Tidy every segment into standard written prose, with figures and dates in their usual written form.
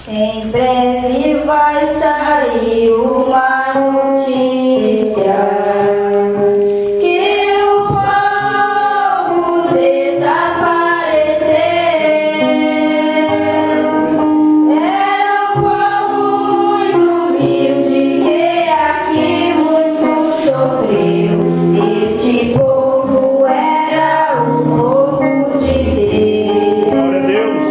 Em breve vai sair uma notícia que o povo desapareceu. Era um povo muito humilde que aqui muito sofreu. Este povo era o povo de Deus. Glória a Deus.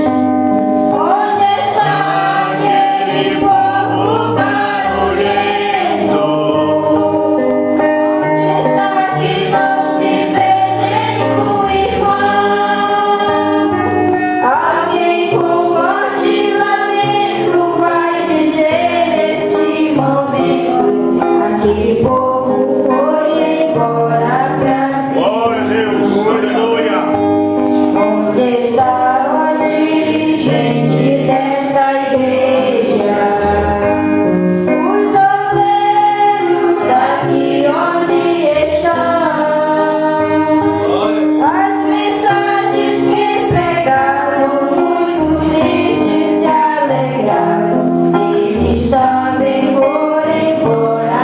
Aquele povo foi embora pra si. Glória a Deus, aleluia. Onde está o dirigente desta igreja? Os obreiros daqui onde estão? As mensagens que pegaram, muitos tristes se alegraram. Eles também foram embora.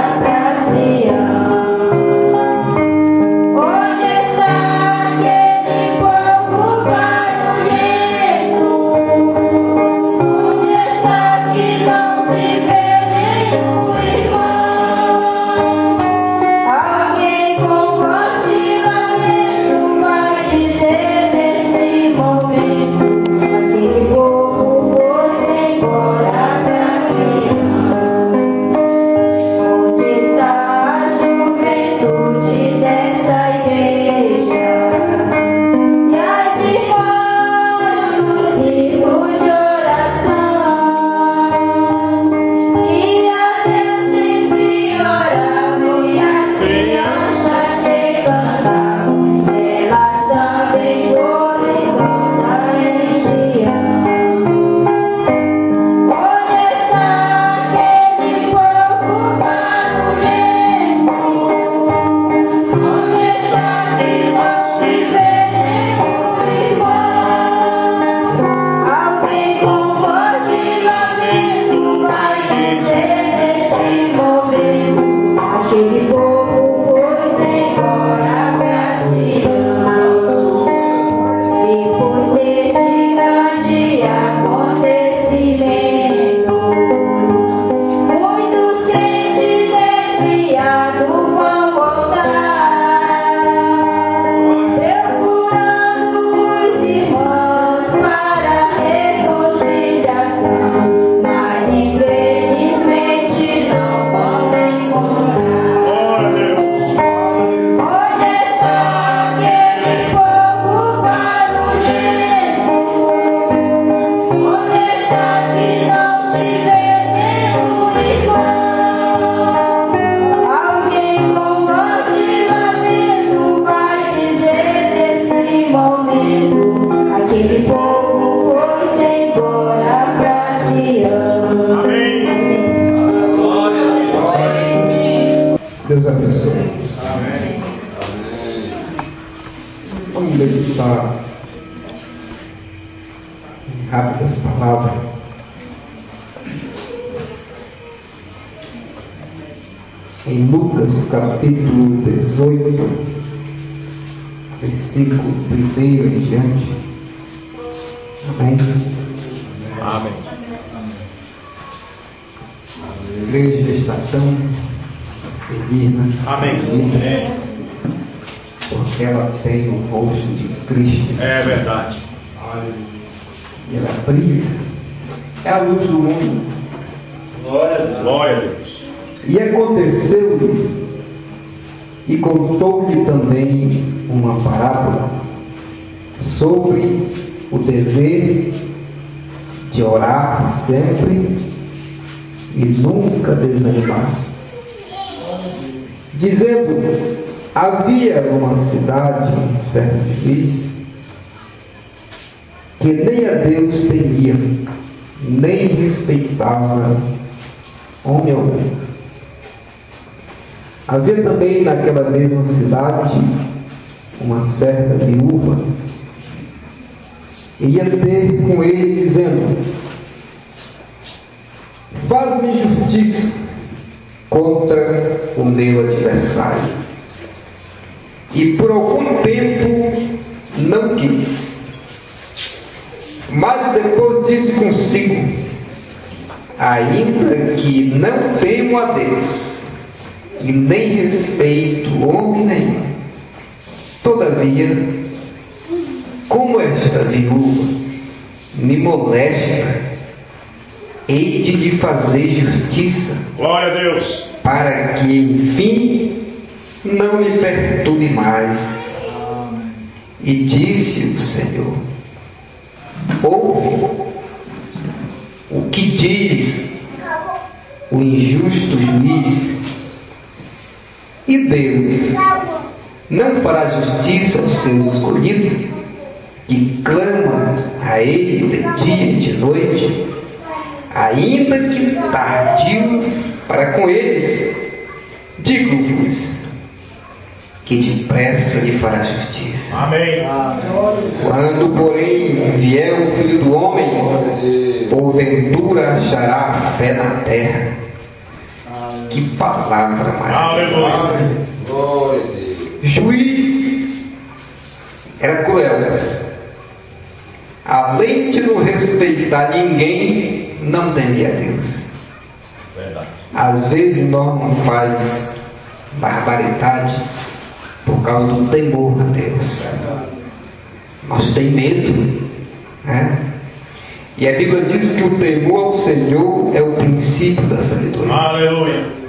Deus abençoe. Amém. Vamos meditar em rápidas palavras. Em Lucas capítulo 18, versículo 1 em diante. Amém. Amém. A igreja está tão feliz, né? Amém. Por porque ela tem o rosto de Cristo. É verdade. E ela brilha. É a luz do mundo. Glória a Deus. E aconteceu-lhe, e contou-lhe também uma parábola sobre o dever de orar sempre e nunca desanimar, dizendo: havia numa cidade um certo juiz que nem a Deus temia, nem respeitava homem algum. Havia também naquela mesma cidade uma certa viúva, e ia ter com ele, dizendo: faz-me justiça contra o meu adversário. E por algum tempo não quis, mas depois disse consigo: ainda que não temo a Deus e nem respeito homem nenhum, todavia, como esta viúva me molesta, hei de lhe fazer justiça, Glória a Deus. para que, enfim, não me perturbe mais. E disse o Senhor: ouve o que diz o injusto juiz. E Deus não fará justiça aos seus escolhidos, que clama a Ele de dia e de noite, ainda que tardio para com eles? Digo-vos que depressa lhe fará justiça. Amém. Quando, porém, vier o Filho do Homem, porventura achará fé na terra. Que palavra maravilhosa! Aleluia. Juiz era cruel. Além de não respeitar ninguém, não temia a Deus. Verdade. Às vezes nós não faz barbaridade por causa do temor a Deus. Nós temos medo, né? E a Bíblia diz que o temor ao Senhor é o princípio da sabedoria. Aleluia.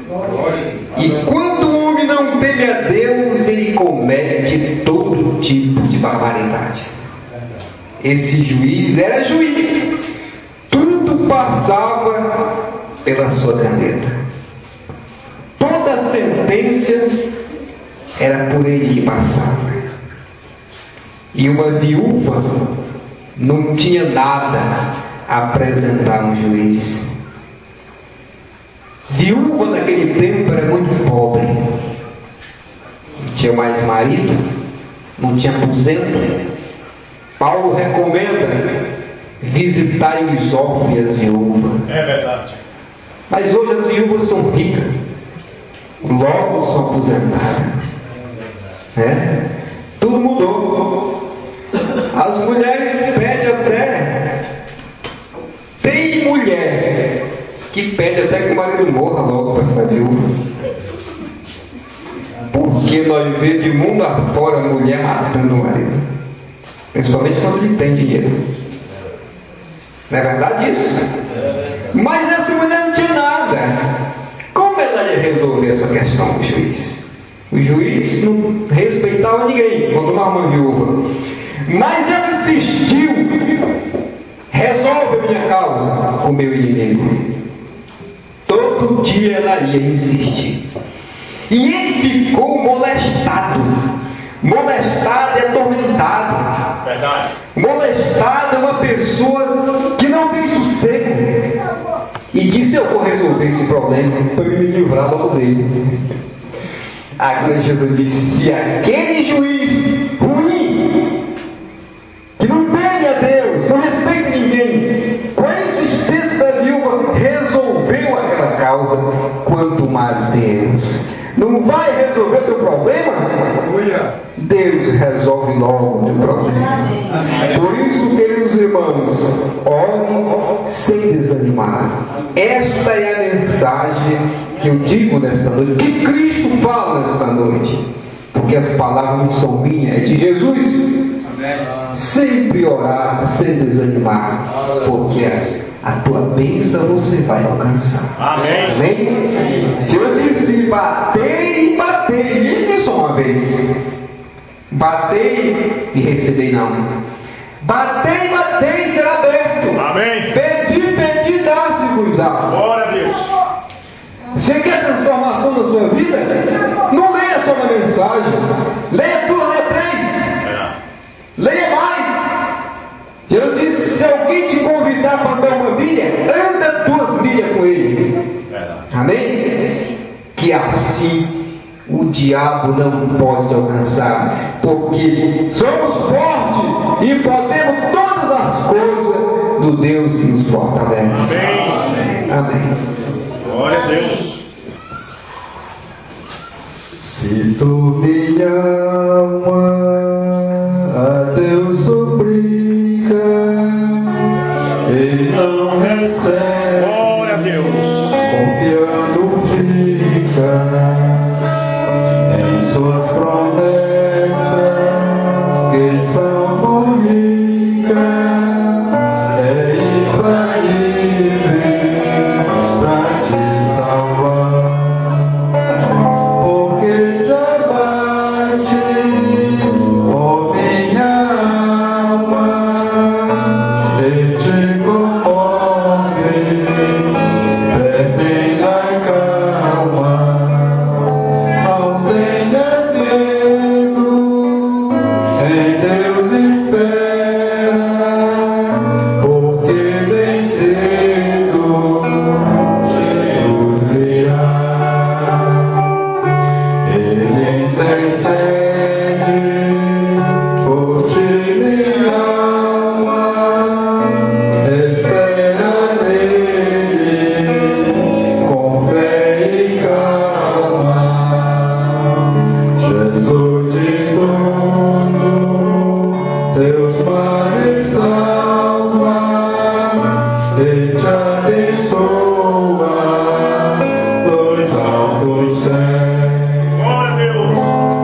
E quando o homem não teme a Deus, ele comete todo tipo de barbaridade. Esse juiz era juiz. Tudo passava pela sua caneta. Toda a sentença era por ele que passava. E uma viúva não tinha nada a apresentar um juiz. Viúva naquele tempo era muito pobre. Não tinha mais marido, não tinha aposento. Paulo recomenda visitar os órfãos e as viúvas. É verdade. Mas hoje as viúvas são ricas, logo são aposentadas. Né? Tudo mudou. As mulheres pedem até. Tem mulher que pede até que o marido morra logo para ficar viúva. Porque nós vemos de mundo afora a mulher matando o marido. Principalmente quando ele tem dinheiro. Não é verdade isso? Mas essa mulher não tinha nada. Como ela ia resolver essa questão, o juiz? O juiz não respeitava ninguém quando uma viúva. Mas ela insistiu: resolve a minha causa com o meu inimigo. Todo dia ela ia insistir. E ele ficou molestado. Molestado é atormentado. Verdade. Molestado é uma pessoa que não tem sossego. E disse: eu vou resolver esse problema para me livrar logo dele. Agora Jesus disse: se aquele juiz ruim, que não teme a Deus, não respeita ninguém, com a insistência da viúva, resolveu aquela causa, quanto mais Deus. Não vai resolver o teu problema? Deus resolve logo o teu problema. Por isso, queridos irmãos, orem sem desanimar. Esta é a mensagem que eu digo nesta noite, que Cristo fala nesta noite. porque as palavras não são minhas, é de Jesus. Sempre orar, sem desanimar, porque a tua bênção você vai alcançar. Amém. Amém? Eu disse: batei e batei. Ele disse uma vez: batei e recebi não. Batei, batei e será aberto. Amém. Pedi, pedi, dá-se-vos-á. Glória a Deus. Você quer transformação na sua vida? Não leia só uma mensagem. Leia duas, leia três. É. Leia mais. Eu disse: se alguém te convidar para dar uma milha, anda 2 milhas com ele. É. Amém? Que assim o diabo não pode alcançar, porque somos fortes e podemos todas as coisas do Deus que nos fortalece. Amém. Amém. Glória a Deus. Se tu me ama, a Deus suplica e não recebe, Glória a Deus. confiando fica em suas promessas que são ricas, é infalível pra te salvar. Porque já bates, ó minha alma, e te comove, perdem a calma. Não tenhas medo, em Deus espera, porque bem cedo Jesus virá. Ele intercede por ti, minha alma, espera nele com fé e calma. Jesus de tudo, Deus males salva e te abençoa dos altos céus. Glória a Deus.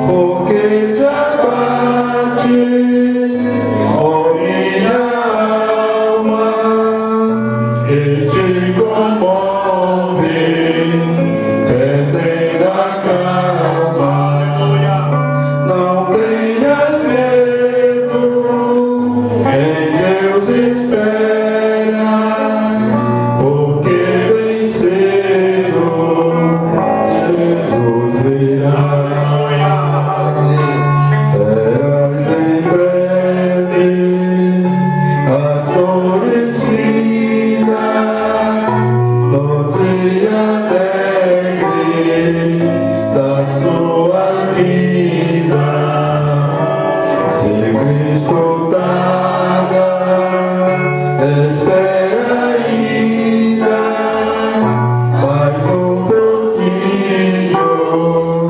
Porque já bate, ó minha alma, e te comove, perdendo a calma. Aleluia. Não tenhas medo, em Deus espera, porque bem cedo Jesus virá. Terás em breve as flores finas, no dia alegre da sua vida. Se Cristo traga, espera ainda mais pouquinho.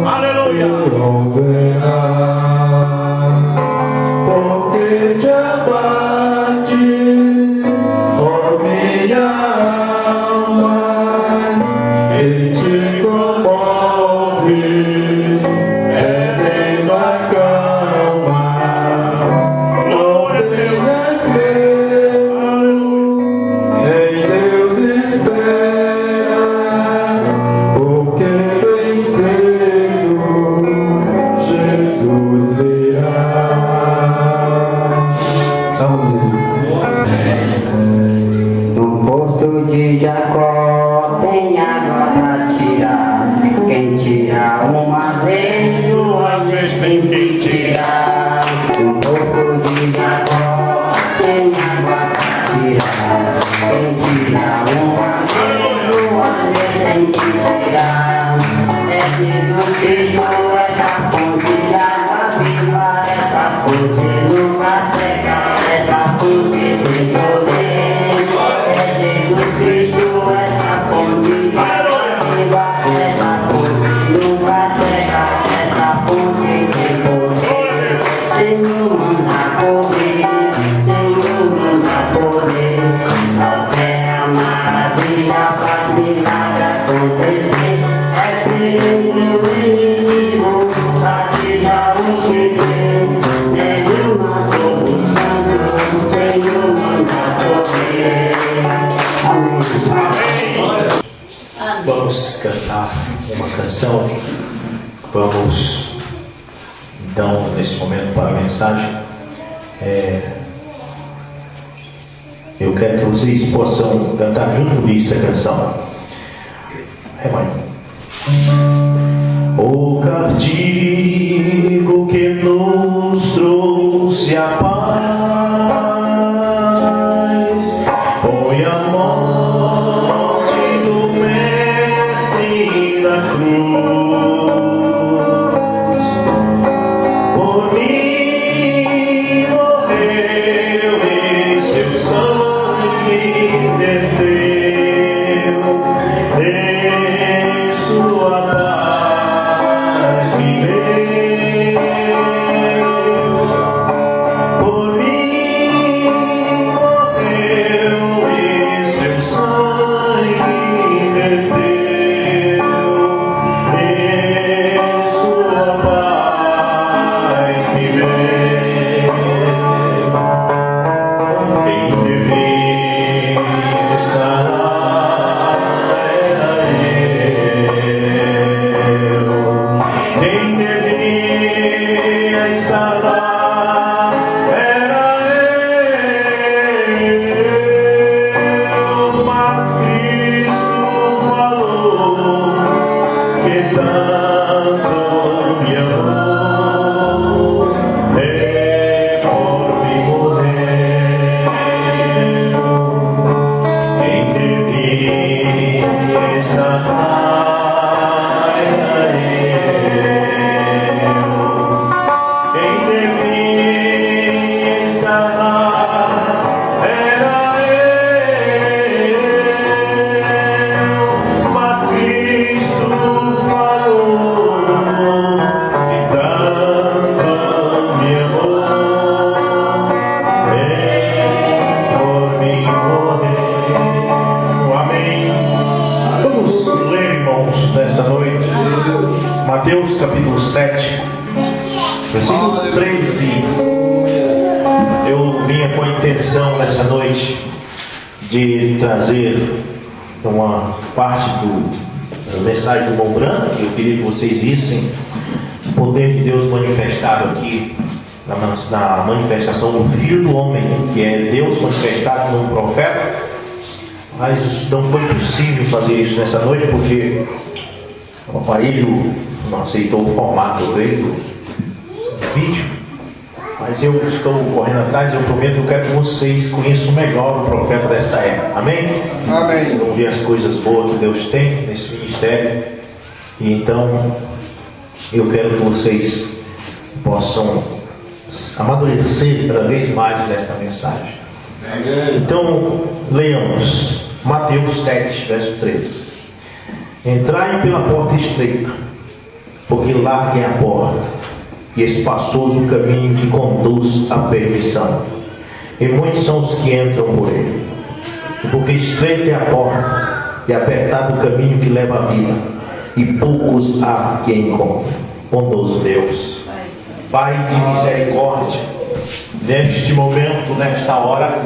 Aleluia. Não verá, porque já bates, ó minha alma, e te comoves, perdendo a calma. Glória a Deus. Tenhas medo, em Deus espera, porque bem cedo Jesus virá. No poço de Jacó tem água pra tirar. Quem tira uma vez, Duas vezes tem que tirar. no poço de Jacó tem água pra tirar. Quem tira uma vez, duas vezes tem que tirar. É Jesus Cristo, essa fonte de água viva, essa fonte nunca seca, essa fonte tem poder. É Jesus Cristo, essa vamos cantar uma canção. Vamos então, nesse momento, para a mensagem. Eu quero que vocês possam cantar junto comigo essa canção. Mãe. O castigo que nos trouxe a paz foi a morte do Mestre na cruz. Por mim morreu e seu sangue verteu. Em sua paz viveu. Por mim morreu e seu sangue verteu. Em sua paz viveu. Quem devia estar lá era eu. Quem devia estar lá era eu. Mas Cristo falou que tanto me amou, por mim morreu. Quem devia estar lá era eu. Quem devia estar lá era eu. Mas Cristo falou que tanto me amou, por mim morreu. Amém. Vamos ler, irmãos, nessa noite, Mateus capítulo 7, versículo 13. Eu vinha com a intenção nessa noite de trazer uma parte da mensagem do irmão Branco, que eu queria que vocês vissem o poder de Deus manifestado aqui na manifestação do Filho do Homem, que é Deus manifestado como um profeta. Mas não foi possível fazer isso nessa noite porque o aparelho não aceitou o formato do vídeo. Mas eu estou correndo atrás, eu prometo que eu quero que vocês conheçam melhor o profeta desta época. Amém? Amém. Vão ver as coisas boas que Deus tem nesse ministério. E então eu quero que vocês possam amadurecer cada vez mais nesta mensagem. Então, leamos Mateus 7, verso 13. Entrai pela porta estreita, porque larga é a porta, e espaçoso o caminho que conduz à perdição, e muitos são os que entram por ele. Porque estreita é a porta, e apertado o caminho que leva à vida, e poucos há que encontrem. Bondoso Deus, Pai de misericórdia, neste momento, nesta hora,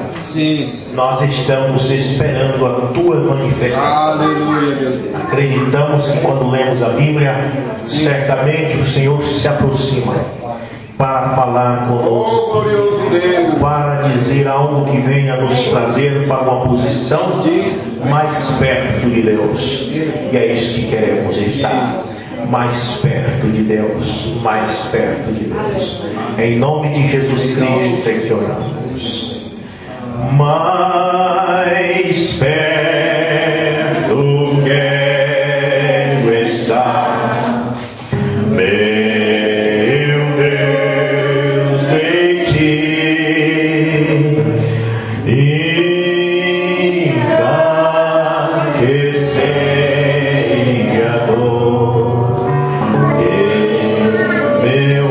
nós estamos esperando a tua manifestação. Aleluia, meu Deus. Acreditamos que quando lemos a Bíblia, certamente o Senhor se aproxima para falar conosco, para dizer algo que venha nos trazer para uma posição mais perto de Deus. E é isso que queremos estar. Mais perto de Deus, mais perto de Deus. Em nome de Jesus Cristo é que oramos. Mais perto quero estar, meu Deus, de ti, e que seja a dor que meu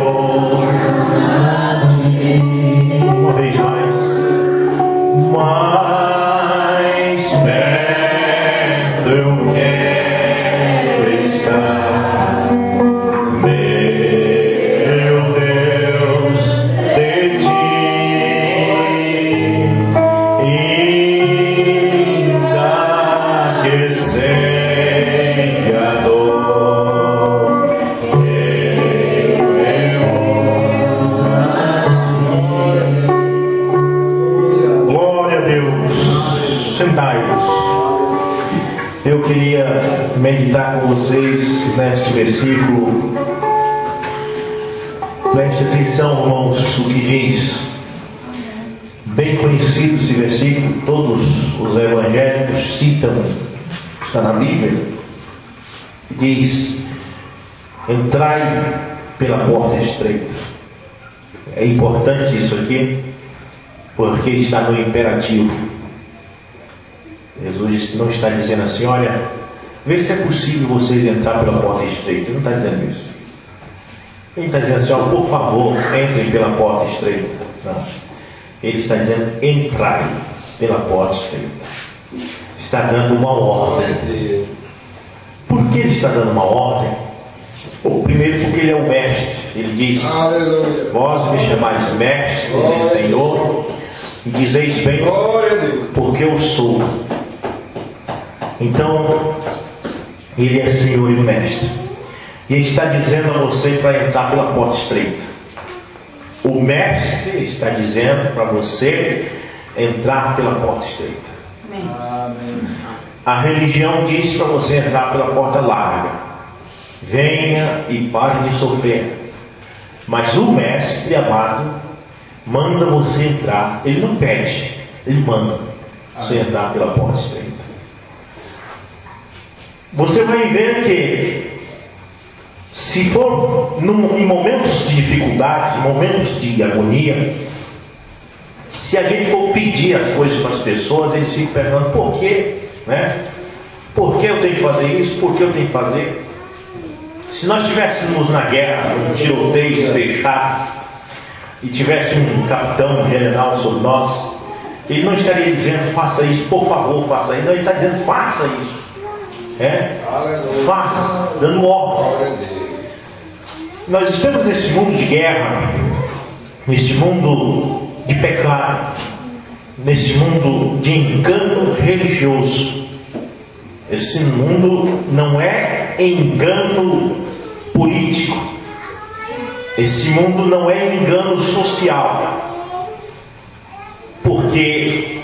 Eu queria meditar com vocês neste versículo. Preste atenção, irmãos, o que diz. Bem conhecido esse versículo, todos os evangélicos citam, está na Bíblia. Diz: entrai pela porta estreita. É importante isso aqui, porque está no imperativo. Jesus não está dizendo assim: olha, vê se é possível vocês entrar pela porta estreita. Ele não está dizendo isso. Ele está dizendo assim: ó, por favor, entrem pela porta estreita. Não. Ele está dizendo: entrai pela porta estreita. Está dando uma ordem. Por que ele está dando uma ordem? Bom, primeiro porque ele é o mestre. Ele diz: aleluia. Vós me chamais mestres e Senhor, e dizeis bem, porque eu sou. Então, ele é Senhor e mestre. E ele está dizendo a você para entrar pela porta estreita. O mestre está dizendo para você entrar pela porta estreita. Amém. A religião diz para você entrar pela porta larga. Venha e pare de sofrer. Mas o mestre amado manda você entrar. Ele não pede, ele manda você entrar pela porta estreita. Você vai ver que, se for em momentos de dificuldade, momentos de agonia, se a gente for pedir as coisas para as pessoas, eles ficam perguntando por quê, né? Por que eu tenho que fazer isso? Por que eu tenho que fazer? Se nós estivéssemos na guerra, um tiroteio fechado, e tivesse um capitão, um general sobre nós, ele não estaria dizendo faça isso, por favor, faça isso. Não, ele está dizendo faça isso. Faça, dando ordem. Nós estamos nesse mundo de guerra, neste mundo de pecado, nesse mundo de engano religioso. Esse mundo não é engano político. Esse mundo não é engano social. Porque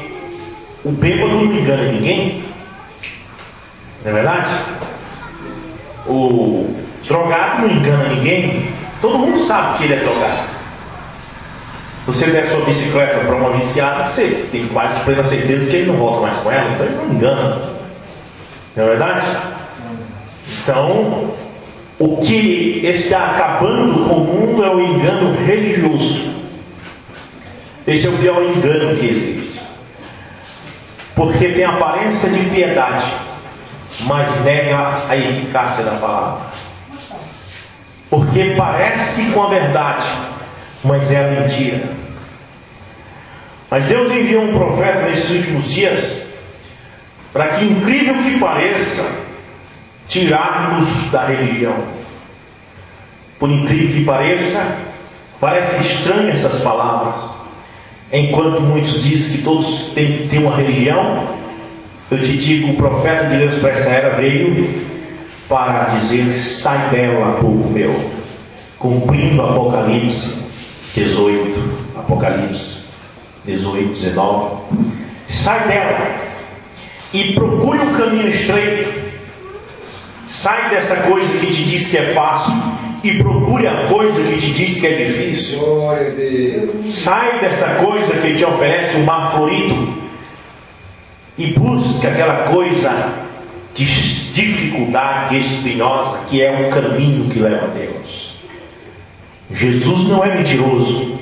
o bêbado não engana ninguém. Não é verdade? O drogado não engana ninguém. Todo mundo sabe que ele é drogado. Você der sua bicicleta para uma viciada, você tem quase plena certeza que ele não volta mais com ela. Então ele não engana. Não é verdade? Então, o que está acabando com o mundo é o engano religioso. Esse é o pior engano que existe. Porque tem aparência de piedade, mas nega a eficácia da palavra. Porque parece com a verdade, mas é a mentira. Mas Deus enviou um profeta nesses últimos dias, para que, incrível que pareça, tirarmos da religião. Por incrível que pareça, parece estranho essas palavras. Enquanto muitos dizem que todos têm que ter uma religião, eu te digo, o profeta de Deus para essa era veio para dizer: sai dela, povo meu, cumprindo Apocalipse 18, Apocalipse 18, 19. Sai dela e procure um caminho estreito. Sai dessa coisa que te diz que é fácil e procure a coisa que te diz que é difícil. Sai dessa coisa que te oferece um mar florido e busca aquela coisa de dificuldade espinhosa, que é um caminho que leva a Deus. Jesus não é mentiroso.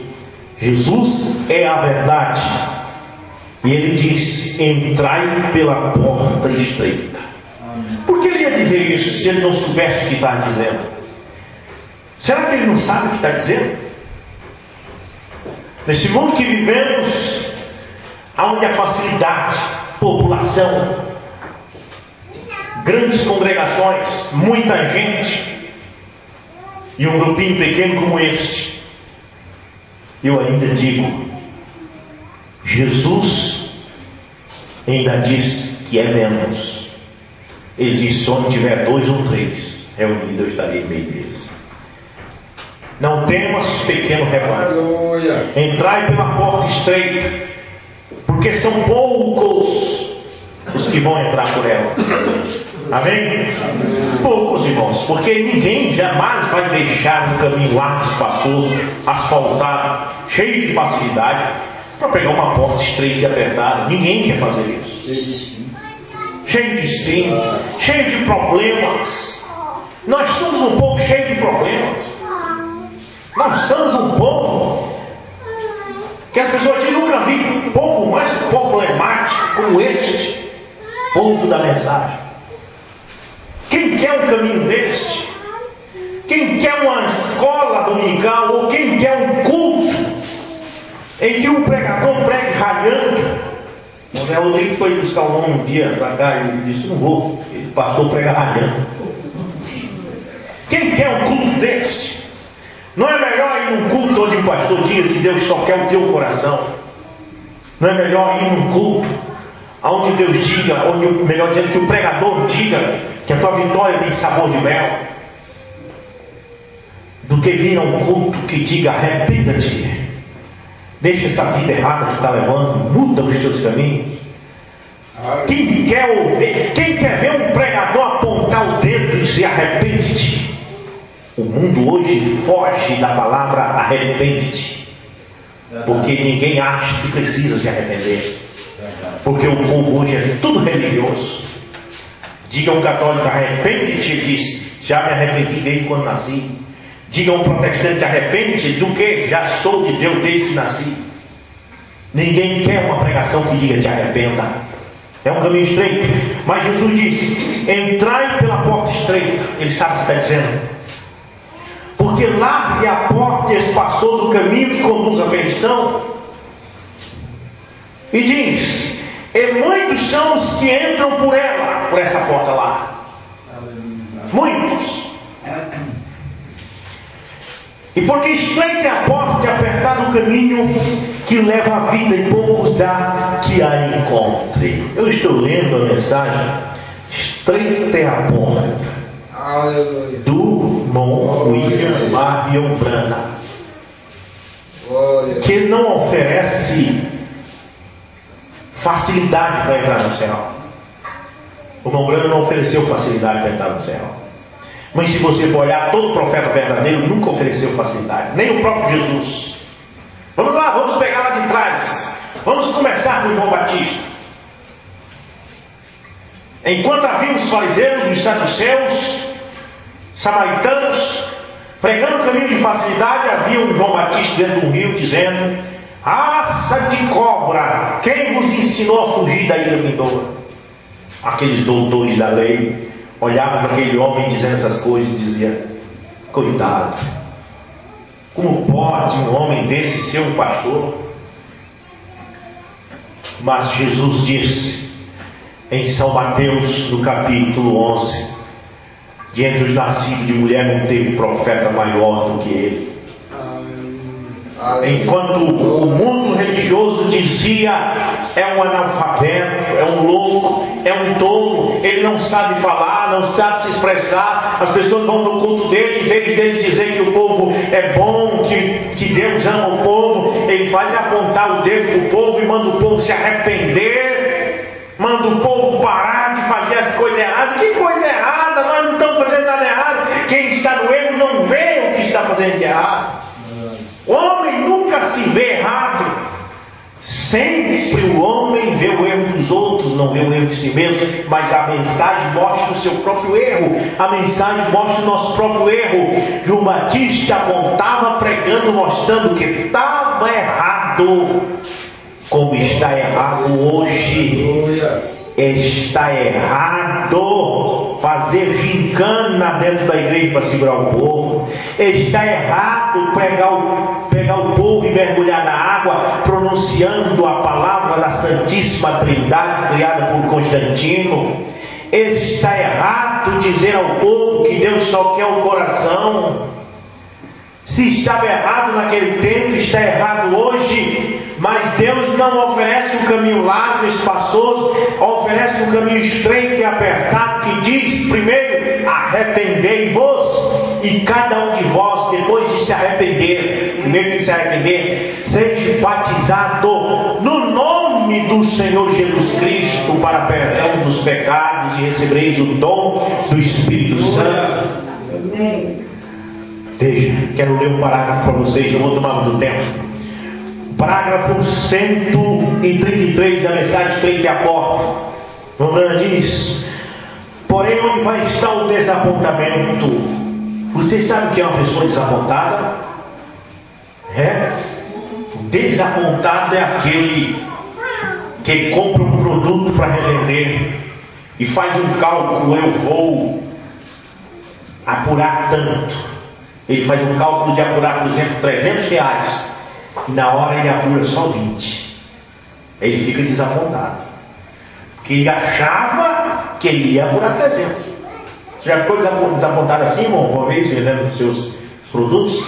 Jesus é a verdade. E ele diz: entrai pela porta estreita. Por que ele ia dizer isso se ele não soubesse o que está dizendo? Será que ele não sabe o que está dizendo? Nesse mundo que vivemos, onde a facilidade, população, grandes congregações, muita gente, e um grupinho pequeno como este, eu ainda digo: Jesus ainda diz que é menos. Ele disse: onde tiver 2 ou 3 reunidos, eu estarei em meio deles. Não temas, pequeno rebanho. Entrai pela porta estreita, porque são poucos os que vão entrar por ela. Amém? Poucos, irmãos, porque ninguém jamais vai deixar um caminho largo, espaçoso, asfaltado, cheio de facilidade, para pegar uma porta estreita e apertada. Ninguém quer fazer isso. Cheio de espinho, cheio de problemas. Nós somos um povo cheio de problemas. Nós somos um povo que as pessoas dizem: nunca vi um povo mais problemático como este povo da mensagem. Quem quer um caminho deste? Quem quer uma escola dominical? Ou quem quer um culto em que o pregador pregue ralhando? O Zé Rodrigo foi buscar um homem um dia para cá e ele disse: não vou. Ele passou a pregar ralhando. Quem quer um culto deste? Não é melhor ir num culto onde o pastor diga que Deus só quer o teu coração? Não é melhor ir num culto onde Deus diga, onde, melhor dizendo, que o pregador diga que a tua vitória tem sabor de mel, do que vir a um culto que diga: arrependa-te, deixa essa vida errada que está levando, muda os teus caminhos. Quem quer ouvir, quem quer ver um pregador apontar o dedo e dizer: arrepende-te? O mundo hoje foge da palavra arrepende-te, porque ninguém acha que precisa se arrepender, porque o povo hoje é tudo religioso. Diga um católico: arrepende-te, ele diz: já me arrependi desde quando nasci. Diga um protestante: arrepende-te do que? Já sou de Deus desde que nasci. Ninguém quer uma pregação que diga: te arrependa. É um caminho estreito. Mas Jesus disse: entrai pela porta estreita. Ele sabe o que está dizendo. Porque larga é a porta e espaçoso o caminho que conduz à perdição. E diz: e muitos são os que entram por ela, por essa porta lá. Muitos. E porque estreita é a porta e apertado o caminho que leva à vida, e poucos há que a encontre. Eu estou lendo a mensagem: estreita é a porta, do irmão William Marion Branham, que não oferece facilidade para entrar no céu. O irmão Branham não ofereceu facilidade para entrar no céu. Mas se você for olhar, todo profeta verdadeiro nunca ofereceu facilidade, nem o próprio Jesus. Vamos lá, vamos pegar lá de trás. Vamos começar com João Batista. Enquanto havia os fariseus, os saduceus, samaritanos pregando o caminho de facilidade, havia um João Batista dentro de um rio dizendo: raça de cobra, quem vos ensinou a fugir da ira vindoura? Aqueles doutores da lei olhavam para aquele homem dizendo essas coisas e diziam: cuidado, como pode um homem desse ser um pastor? Mas Jesus disse em São Mateus, no capítulo 11: de entre os nascidos de mulher não teve profeta maior do que ele. Enquanto o mundo religioso dizia: é um analfabeto, é um louco, é um tolo, ele não sabe falar, não sabe se expressar. As pessoas vão no culto dele, em vez dele dizer que o povo é bom, que Deus ama o povo, ele faz apontar o dedo para o povo e manda o povo se arrepender, manda o povo parar de fazer as coisas erradas. Que coisa errada? Nós não estamos fazendo nada errado. Quem está no erro não vê o que está fazendo de errado. O homem nunca se vê errado. Sempre o homem vê o erro dos outros, não vê o erro de si mesmo. Mas a mensagem mostra o seu próprio erro. A mensagem mostra o nosso próprio erro. João Batista apontava pregando, mostrando que estava errado, como está errado hoje. Está errado fazer gincana dentro da igreja para segurar o povo. Está errado pegar o povo e mergulhar na água pronunciando a palavra da Santíssima Trindade criada por Constantino. Está errado dizer ao povo que Deus só quer o coração. Se estava errado naquele tempo, está errado hoje. Mas Deus não oferece um caminho largo e espaçoso, oferece um caminho estreito e apertado, que diz primeiro: arrependei-vos, e cada um de vós, depois de se arrepender, primeiro tem que se arrepender, seja batizado no nome nome do Senhor Jesus Cristo para perdão dos pecados e recebereis o dom do Espírito Santo. Veja, quero ler um parágrafo para vocês, eu vou tomar muito tempo. Parágrafo 133 da mensagem Treite a Porta. Romana diz: porém, onde vai estar o desapontamento? Vocês sabem o que é uma pessoa desapontada? Desapontado é aquele que compra um produto para revender e faz um cálculo: eu vou apurar tanto. Ele faz um cálculo de apurar, por exemplo, 300 reais, e na hora ele apura só 20. Ele fica desapontado, porque ele achava que ele ia apurar 300. Você já ficou desapontado assim, irmão, uma vez vendendo os seus produtos?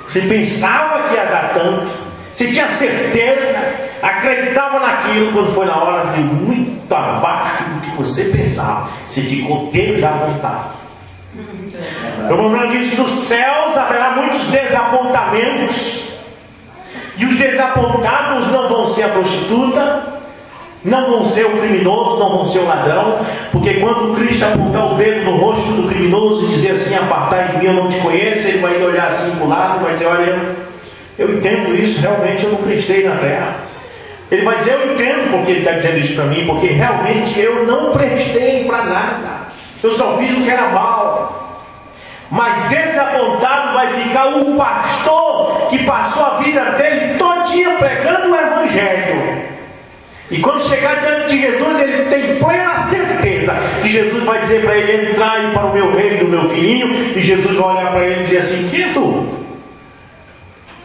Você pensava que ia dar tanto, você tinha certeza, acreditava naquilo, quando foi na hora de muito abaixo do que você pensava, você ficou desapontado. O Romano diz que nos céus haverá muitos desapontamentos, e os desapontados não vão ser a prostituta, não vão ser o criminoso, não vão ser o ladrão, porque quando Cristo apontar o dedo no rosto do criminoso e dizer assim: apartai de mim, eu não te conheço, ele vai olhar assim para o lado e vai dizer: olha, eu entendo isso, realmente eu não prestei na terra. Ele vai dizer: eu entendo porque ele está dizendo isso para mim, porque realmente eu não prestei para nada, eu só fiz o que era mal. Mas desapontado vai ficar o pastor que passou a vida dele todinha pregando o Evangelho. E quando chegar diante de Jesus, ele tem plena certeza que Jesus vai dizer para ele: entrai para o meu reino, meu filhinho. E Jesus vai olhar para ele e dizer assim: quem é tu?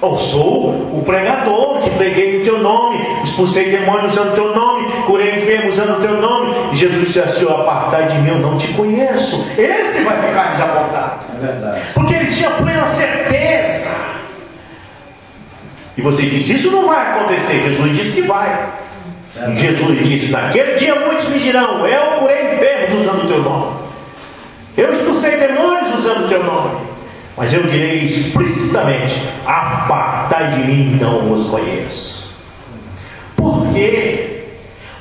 Eu sou o pregador que preguei no teu nome, expulsei demônios usando o teu nome, curei enfermos usando o teu nome. E Jesus disse assim: apartai de mim, eu não te conheço. Esse vai ficar desapontado. É verdade. Porque ele tinha plena certeza. E você diz: isso não vai acontecer. Jesus disse que vai. Jesus disse: naquele dia muitos me dirão: eu curei enfermos usando o teu nome, eu expulsei demônios usando o teu nome. Mas eu direi explicitamente: apartai de mim, não os conheço. Por quê?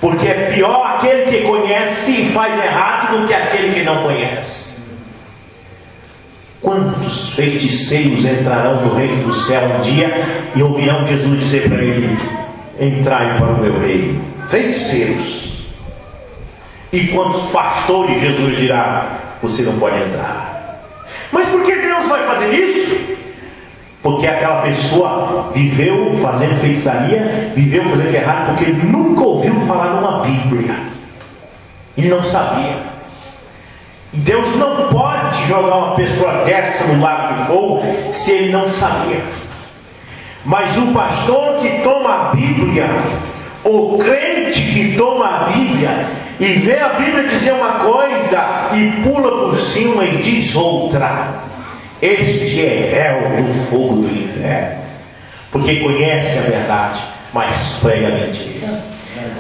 Porque é pior aquele que conhece e faz errado do que aquele que não conhece. Quantos feiticeiros entrarão no reino do céu um dia e ouvirão Jesus dizer para ele: entrai para o meu reino? Feiticeiros. E quantos pastores Jesus dirá: você não pode entrar? Mas por que Deus vai fazer isso? Porque aquela pessoa viveu fazendo feitiçaria, viveu fazendo errado, porque ele nunca ouviu falar numa Bíblia, ele não sabia. Deus não pode jogar uma pessoa dessa no lago de fogo se ele não sabia. Mas o pastor que toma a Bíblia, o crente que toma a Bíblia e vê a Bíblia dizer uma coisa e pula por cima e diz outra, este é réu do fogo do inferno, porque conhece a verdade, mas prega a mentira.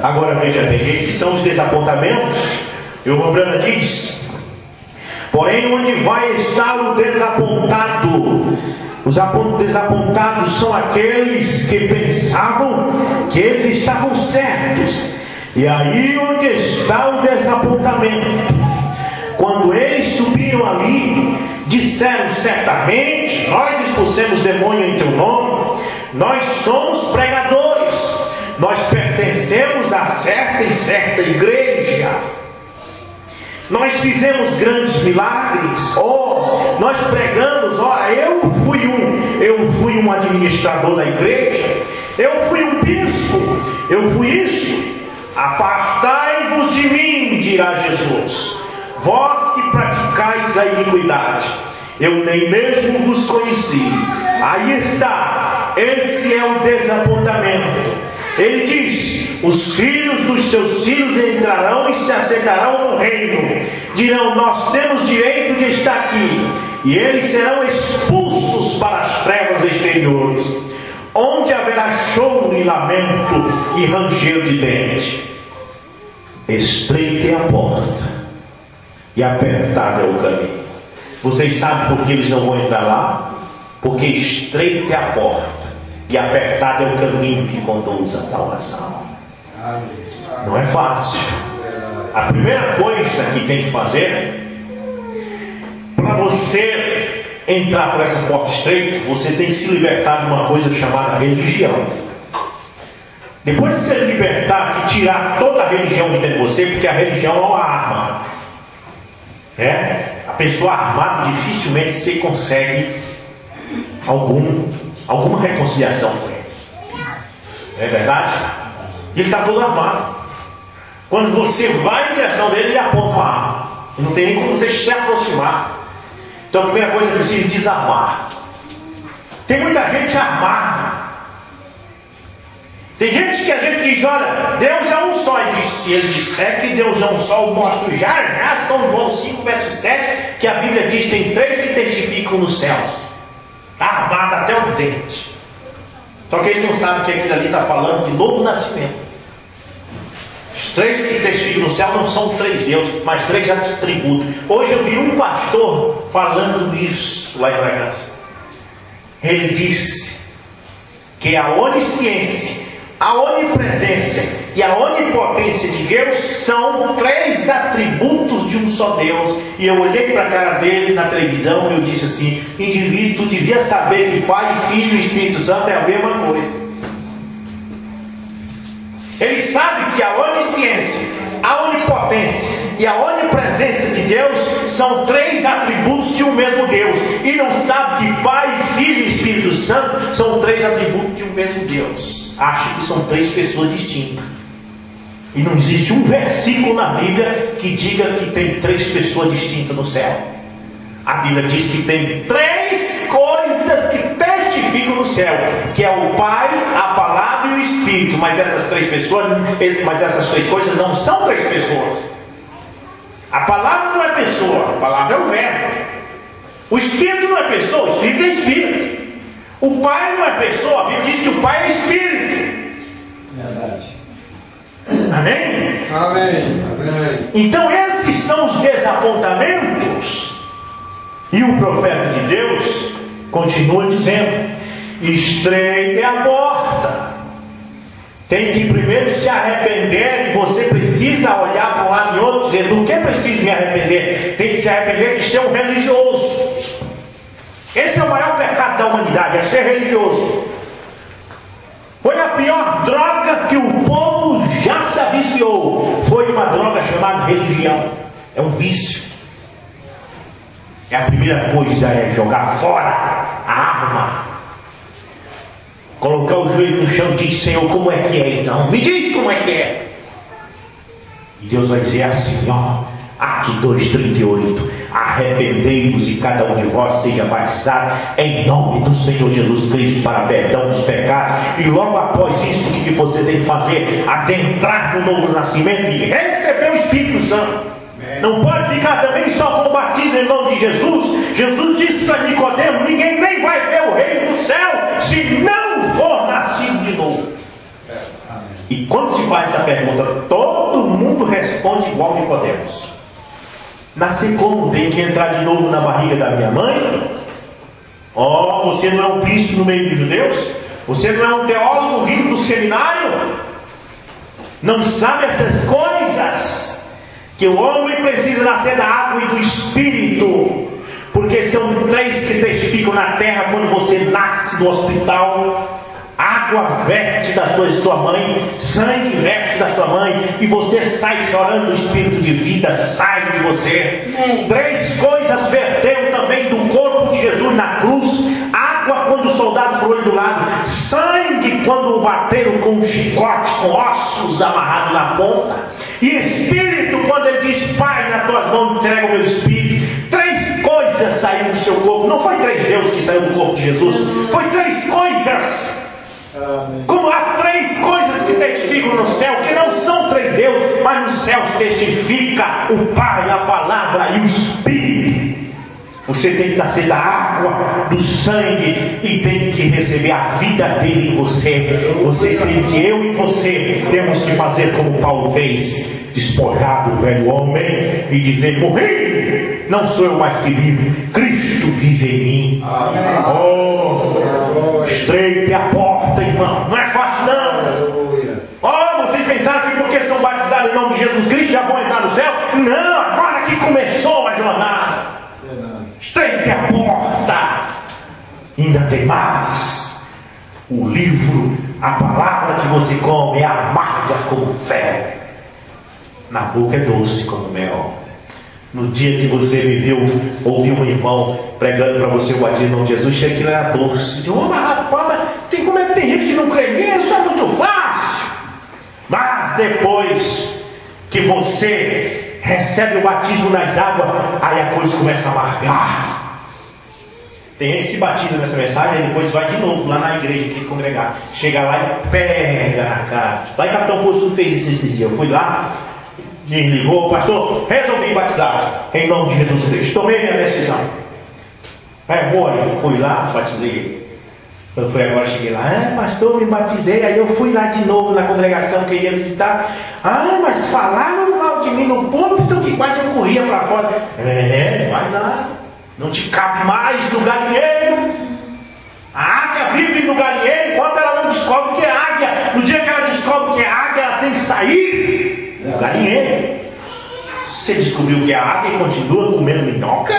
Agora veja bem, esses são os desapontamentos. E o Romano diz: porém, onde vai estar o desapontado? Os desapontados são aqueles que pensavam que eles estavam certos. E aí onde está o desapontamento? Quando eles subiram ali, disseram: certamente nós expulsemos demônio em teu nome, nós somos pregadores, nós pertencemos a certa e certa igreja, nós fizemos grandes milagres, nós pregamos, eu fui um administrador da igreja, eu fui um bispo, eu fui isso. Apartai-vos de mim, dirá Jesus, vós que praticais a iniquidade, eu nem mesmo vos conheci. Aí está, esse é o desapontamento. Ele diz: os filhos dos seus filhos entrarão e se assentarão no reino, dirão: nós temos direito de estar aqui. E eles serão expulsos para as trevas exteriores, onde haverá choro e lamento e ranger de dentes. Estreita é a porta e apertado é o caminho. Vocês sabem por que eles não vão entrar lá? Porque estreita é a porta e apertado é o caminho que conduz à salvação. Não é fácil. A primeira coisa que tem que fazer, para você entrar por essa porta estreita, você tem que se libertar de uma coisa chamada religião. Depois de se libertar, que tirar toda a religião que tem em você, porque a religião é uma arma. A pessoa armada dificilmente você consegue alguma reconciliação com ele. Não é verdade? Ele está todo armado. Quando você vai em direção dele, ele aponta uma arma. E não tem nem como você se aproximar. Então a primeira coisa é preciso desarmar. Tem muita gente armada. Tem gente que a gente diz, olha, Deus é um só. E diz, se ele disser que Deus é um só, eu mostro já São João 5, verso 7, que a Bíblia diz, tem 3 que testificam nos céus. Está armado até o dente. Só que ele não sabe que aquilo ali está falando de novo nascimento. Os 3 que testificam no céu não são 3 deuses, mas 3 atributos. Hoje eu vi um pastor falando isso lá em Bragança. Ele disse que a onisciência, a onipresença e a onipotência de Deus são 3 atributos de um só Deus. E eu olhei para a cara dele na televisão e eu disse assim: indivíduo, tu devia saber que Pai, Filho e Espírito Santo é a mesma coisa. Ele sabe que a onisciência, a onipotência e a onipresença de Deus são 3 atributos de um mesmo Deus. E não sabe que Pai, Filho e Espírito Santo são 3 atributos de um mesmo Deus. Acha que são 3 pessoas distintas. E não existe um versículo na Bíblia que diga que tem 3 pessoas distintas no céu. A Bíblia diz que tem 3 coisas que testificam no céu, que é o Pai, a Palavra e o Espírito. Mas essas 3 coisas não são 3 pessoas. A Palavra não é pessoa, a Palavra é o Verbo. O Espírito não é pessoa, o Espírito é Espírito. O Pai não é pessoa, a Bíblia diz que o Pai é Espírito. Verdade. Amém? Amém. Então esses são os desapontamentos. E o profeta de Deus continua dizendo: estreita é a porta. Tem que primeiro se arrepender. E você precisa olhar para um lado e outro, dizer: do que preciso me arrepender? Tem que se arrepender de ser um religioso. Esse é o maior pecado da humanidade, é ser religioso. Foi a pior droga que o povo já se aviciou. Foi uma droga chamada religião. É um vício. A primeira coisa é jogar fora a arma, colocar o joelho no chão e dizer: Senhor, como é que é então? Me diz como é que é. E Deus vai dizer assim, Atos 2:38: arrependei-vos e cada um de vós seja batizado em nome do Senhor Jesus Cristo para perdão dos pecados. E logo após isso, o que você tem que fazer? Adentrar no novo nascimento e receber o Espírito Santo. Não pode ficar também só com o batismo em nome de Jesus. Jesus disse para Nicodemo: ninguém nem vai ver o reino do céu se não for nascido de novo. E quando se faz essa pergunta, todo mundo responde igual Nicodemo: nascer como? Tem que entrar de novo na barriga da minha mãe? Você não é um príncipe no meio dos judeus? Você não é um teólogo vindo do seminário? Não sabe essas coisas? Que o homem precisa nascer da água e do Espírito, porque são 3 que testificam na terra. Quando você nasce do hospital, água verte da sua mãe, sangue verte da sua mãe, e você sai chorando, o Espírito de vida sai de você. 3 coisas verteram também do corpo de Jesus na cruz: água quando o soldado foi do lado, sangue quando o bateram com um chicote com ossos amarrados na ponta, e Espírito quando ele diz: Pai, nas tuas mãos entrega o meu Espírito. 3 coisas saíram do seu corpo. Não foi 3 deuses que saíram do corpo de Jesus, foi 3 coisas. Como há 3 coisas que testificam no céu, que não são 3 deuses, mas no céu testifica o Pai, a Palavra e o Espírito. Você tem que nascer da água, do sangue, e tem que receber a vida dele em você. Você tem que, eu e você, temos que fazer como Paulo fez: despojar do velho homem e dizer: morri, não sou eu mais que vivo, Cristo vive em mim. Estreita é a porta, irmão. Não é fácil, não. Vocês pensaram que porque são batizados em nome de Jesus Cristo já vão entrar no céu? Não, agora que começou a jornada. Estreita é a porta. Ainda tem mais. O livro, a palavra que você come é amarga como fel. Na boca é doce como mel. No dia que você ouviu um irmão pregando para você o batismo em nome de Jesus, aquilo era doce. Mas rapaz, como é que tem gente que não crê nisso? É muito fácil. Mas depois que você recebe o batismo nas águas, aí a coisa começa a amargar. Tem gente que se batiza nessa mensagem e depois vai de novo lá na igreja que ele congregar. Chega lá e pega na cara. Lá em Capitão Poço fez isso esse dia. Eu fui lá, me ligou, pastor, resolvi batizar em nome de Jesus Cristo. Tomei minha decisão. Fui lá, batizei. Eu fui agora, cheguei lá, pastor, me batizei. Aí eu fui lá de novo na congregação que eu ia visitar. Mas falaram mal de mim no púlpito que quase eu corria para fora. Vai lá. Não te cabe mais no galinheiro. A águia vive no galinheiro enquanto ela não descobre que é águia. No dia que ela descobre que é águia, ela tem que sair do galinheiro. Você descobriu que é águia e continua comendo minhoca?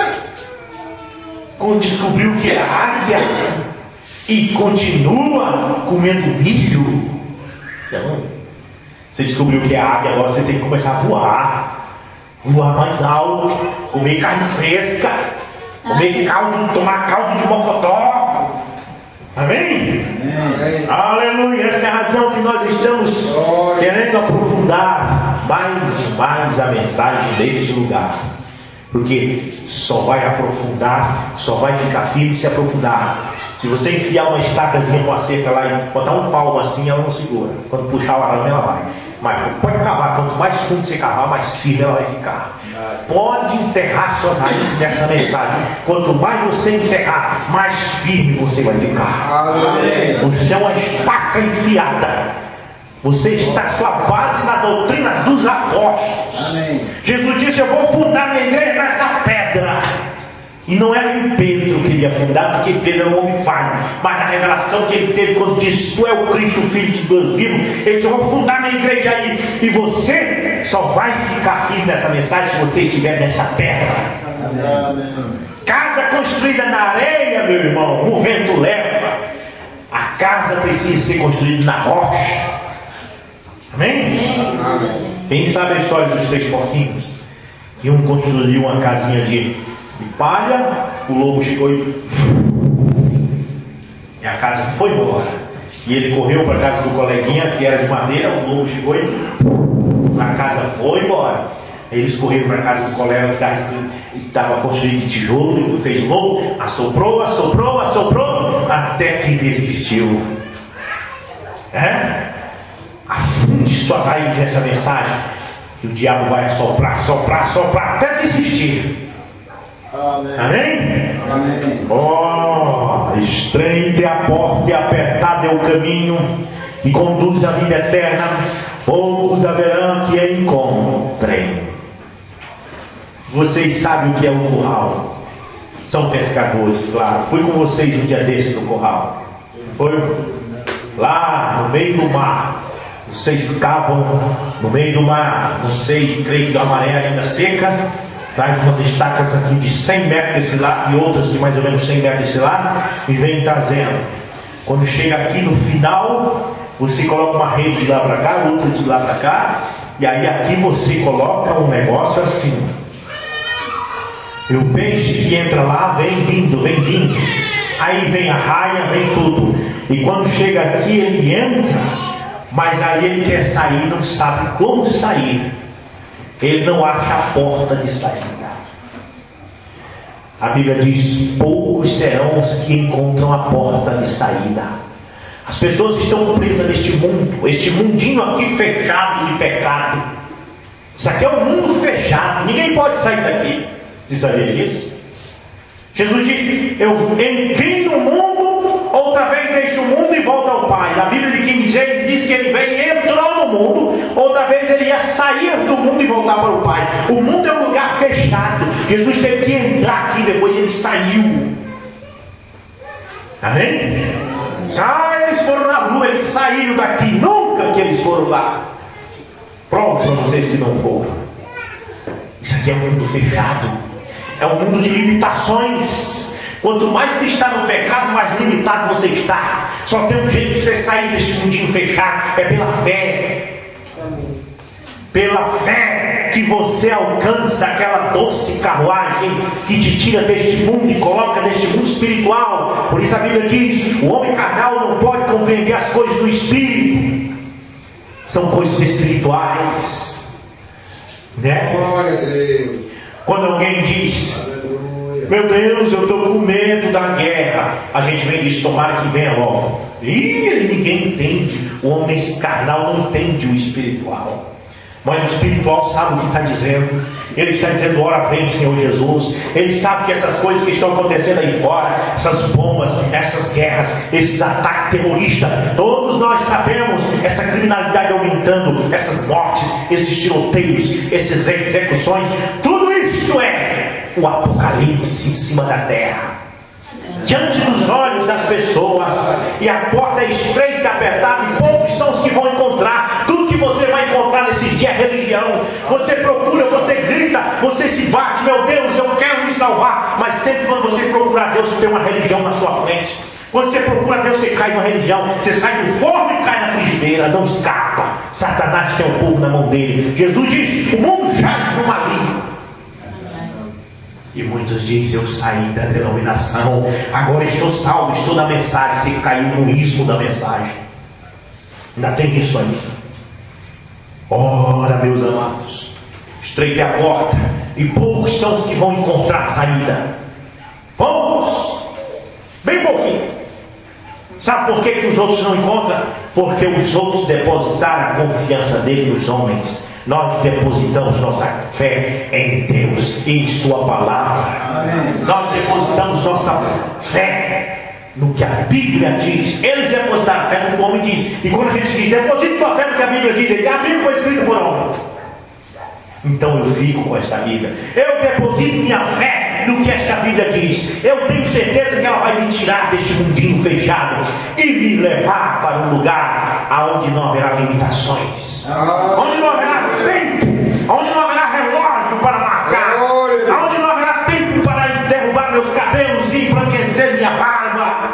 Descobriu que é águia e continua comendo milho? Então, você descobriu que é águia, agora você tem que começar a voar. Voar mais alto, comer carne fresca, tomar caldo de mocotó. Amém? Amém? Aleluia. Essa é a razão que nós estamos querendo aprofundar mais e mais a mensagem deste lugar. Porque só vai aprofundar, só vai ficar firme se aprofundar. Se você enfiar uma estacazinha com a cerca lá e botar um palmo assim, ela não segura. Quando puxar o arame, ela vai. Mas pode cavar, quanto mais fundo você cavar, mais firme ela vai ficar. Pode enterrar suas raízes nessa mensagem. Quanto mais você enterrar, mais firme você vai ficar. Amém. Você é uma estaca enfiada. Você está sua base na doutrina dos apóstolos. Amém. Jesus disse: eu vou fundar minha igreja nessa pedra. E não era em Pedro que ele ia fundar, porque Pedro era um homem falho. Mas na revelação que ele teve quando disse: tu é o Cristo, o Filho de Deus vivo, ele disse: eu vou fundar minha igreja aí. E você só vai ficar firme nessa mensagem se você estiver nesta pedra. Amém. Casa construída na areia, meu irmão, o vento leva. A casa precisa ser construída na rocha. Amém? Amém. Quem sabe a história dos 3 porquinhos? Que um construiu uma casinha de palha, o lobo chegou e a casa foi embora. E ele correu para a casa do coleguinha, que era de madeira, o lobo chegou e a casa foi embora. Eles correram para a casa do colega que estava construído de tijolo, e fez o lobo, assoprou, até que desistiu. Afunde suas raízes nessa mensagem, que o diabo vai soprar até desistir. Amém? Amém. Estreita é a porta e apertado é o caminho que conduz à vida eterna, poucos haverão que a encontrem. Vocês sabem o que é um curral? São pescadores, claro. Fui com vocês um dia desse no curral. Foi lá no meio do mar. Vocês cavam no meio do mar. Não sei, creio que a maré ainda seca. Traz umas estacas aqui de 100 metros desse lado e outras de mais ou menos 100 metros desse lado e vem trazendo. Quando chega aqui no final, você coloca uma rede de lá para cá, outra de lá para cá, e aí aqui você coloca um negócio assim. E o peixe que entra lá vem vindo. Aí vem a raia, vem tudo. E quando chega aqui ele entra, mas aí ele quer sair, não sabe como sair. Ele não acha a porta de saída. A Bíblia diz: poucos serão os que encontram a porta de saída. As pessoas estão presas neste mundo, este mundinho aqui fechado de pecado. Isso aqui é um mundo fechado, ninguém pode sair daqui. Você sabia disso? Jesus disse: eu vim no mundo, outra vez deixo o mundo e volto ao Pai. Na Bíblia de King James diz que ele veio e entrou no mundo, outra vez ele ia sair do mundo e voltar para o Pai. O mundo é um lugar fechado. Jesus teve que entrar aqui, depois ele saiu. Amém? Eles foram na lua, eles saíram daqui. Nunca que eles foram lá. Pronto para vocês que não foram. Isso aqui é um mundo fechado. É um mundo de limitações. Quanto mais você está no pecado, mais limitado você está. Só tem um jeito de você sair desse mundinho fechado. É pela fé. Pela fé que você alcança aquela doce carruagem que te tira deste mundo e coloca neste mundo espiritual. Por isso a Bíblia diz: o homem carnal não pode compreender as coisas do Espírito. São coisas espirituais, né? Glória a Deus. Quando alguém diz: Aleluia. meu Deus, eu estou com medo da guerra, a gente vem e diz: tomara que venha logo. E ninguém entende. O homem carnal não entende o espiritual. Mas o espiritual sabe o que está dizendo. Ele está dizendo: ora vem, Senhor Jesus. Ele sabe que essas coisas que estão acontecendo aí fora, essas bombas, essas guerras, esses ataques terroristas, todos nós sabemos, essa criminalidade aumentando, essas mortes, esses tiroteios, essas execuções, tudo isso é o apocalipse em cima da terra, diante dos olhos das pessoas. E a porta é estreita e apertada, e poucos são os que vão encontrar. Tudo que você vai encontrar nesses dias é religião. Você procura, você grita, você se bate: meu Deus, eu quero me salvar. Mas sempre quando você procura Deus, tem uma religião na sua frente. Quando você procura Deus, você cai numa religião. Você sai do forno e cai na frigideira, não escapa. Satanás tem o povo na mão dele. Jesus diz: o mundo jaz no maligno. E muitos dizem: eu saí da denominação, agora estou salvo, estou na mensagem. Você caiu no ismo da mensagem. Ainda tem isso aí. Ora, meus amados, estreite a porta, e poucos são os que vão encontrar a saída. Poucos, bem pouquinho. Sabe por que os outros não encontram? Porque os outros depositaram a confiança dele nos homens. Nós depositamos nossa fé em Deus e em sua palavra. Amém. Nós depositamos nossa fé no que a Bíblia diz. Eles depositaram fé no que o homem diz. E quando a gente diz: deposite sua fé no que a Bíblia diz, a Bíblia foi escrita por homem. Então eu fico com esta Bíblia. Eu deposito minha fé no que esta Bíblia diz. Eu tenho certeza que ela vai me tirar deste mundinho fechado e me levar para um lugar onde não haverá limitações, onde não haverá tempo, onde não haverá relógio para marcar, onde não haverá tempo para derrubar meus cabelos e embranquecer minha barba,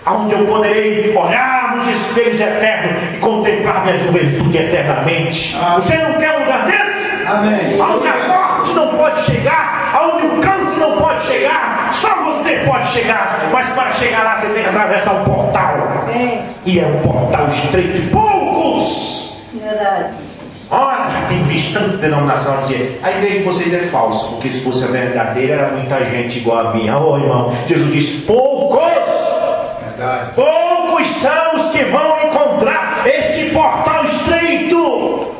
onde eu poderei olhar nos espelhos eternos e contemplar minha juventude eternamente. Você não quer um lugar desse? Amém. Onde a morte não pode chegar, aonde o câncer não pode chegar, só você pode chegar. Mas para chegar lá você tem que atravessar um portal. E é um portal estreito e poucos. Verdade. Olha, já tem visto tanta denominação dizer: a igreja de vocês é falsa, porque se fosse a verdadeira era muita gente igual a minha. Ô irmão, Jesus disse: poucos. Verdade. Poucos são os que vão encontrar este portal estreito.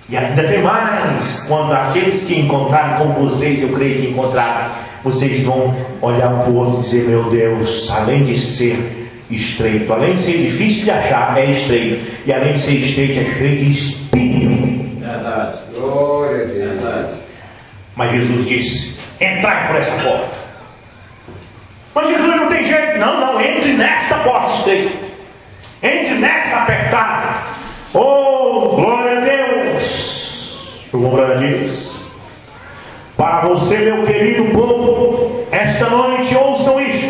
E ainda tem mais: quando aqueles que encontraram com vocês, eu creio que encontraram, vocês vão olhar um para o outro e dizer: meu Deus, além de ser estreito, além de ser difícil de achar, é estreito, e além de ser estreito, é cheio de espinho. Verdade. Glória a Deus. Verdade. Mas Jesus disse: entrai por essa porta. Mas Jesus não tem jeito. Não, entre nesta porta estreita, entre nessa apertada. Oh, glória a Deus. O Glória diz: para você, meu querido povo, esta noite ouçam isto.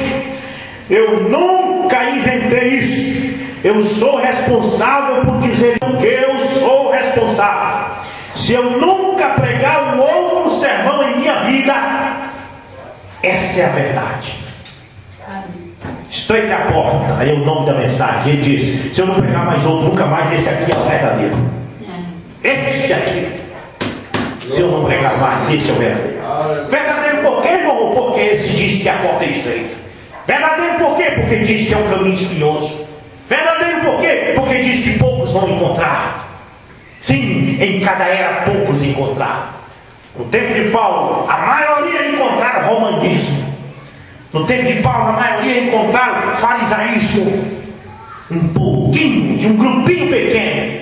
Eu nunca inventei isso. Eu sou responsável por dizer que eu sou responsável. Se eu nunca pregar um outro sermão em minha vida, essa é a verdade. Estreita a porta, aí é o nome da mensagem. Ele diz: se eu não pregar mais outro, nunca mais, esse aqui é o verdadeiro. Este aqui. Se eu não pregar mais, este é o verdadeiro. Verdadeiro por quê, irmão? Porque esse diz que a porta é estreita. Verdadeiro por quê? Porque diz que é um caminho espinhoso. Verdadeiro por quê? Porque diz que poucos vão encontrar. Sim, em cada era poucos encontraram. No tempo de Paulo, a maioria encontraram romanismo. No tempo de Paulo, a maioria encontraram farisaísmo. Um pouquinho, de um grupinho pequeno.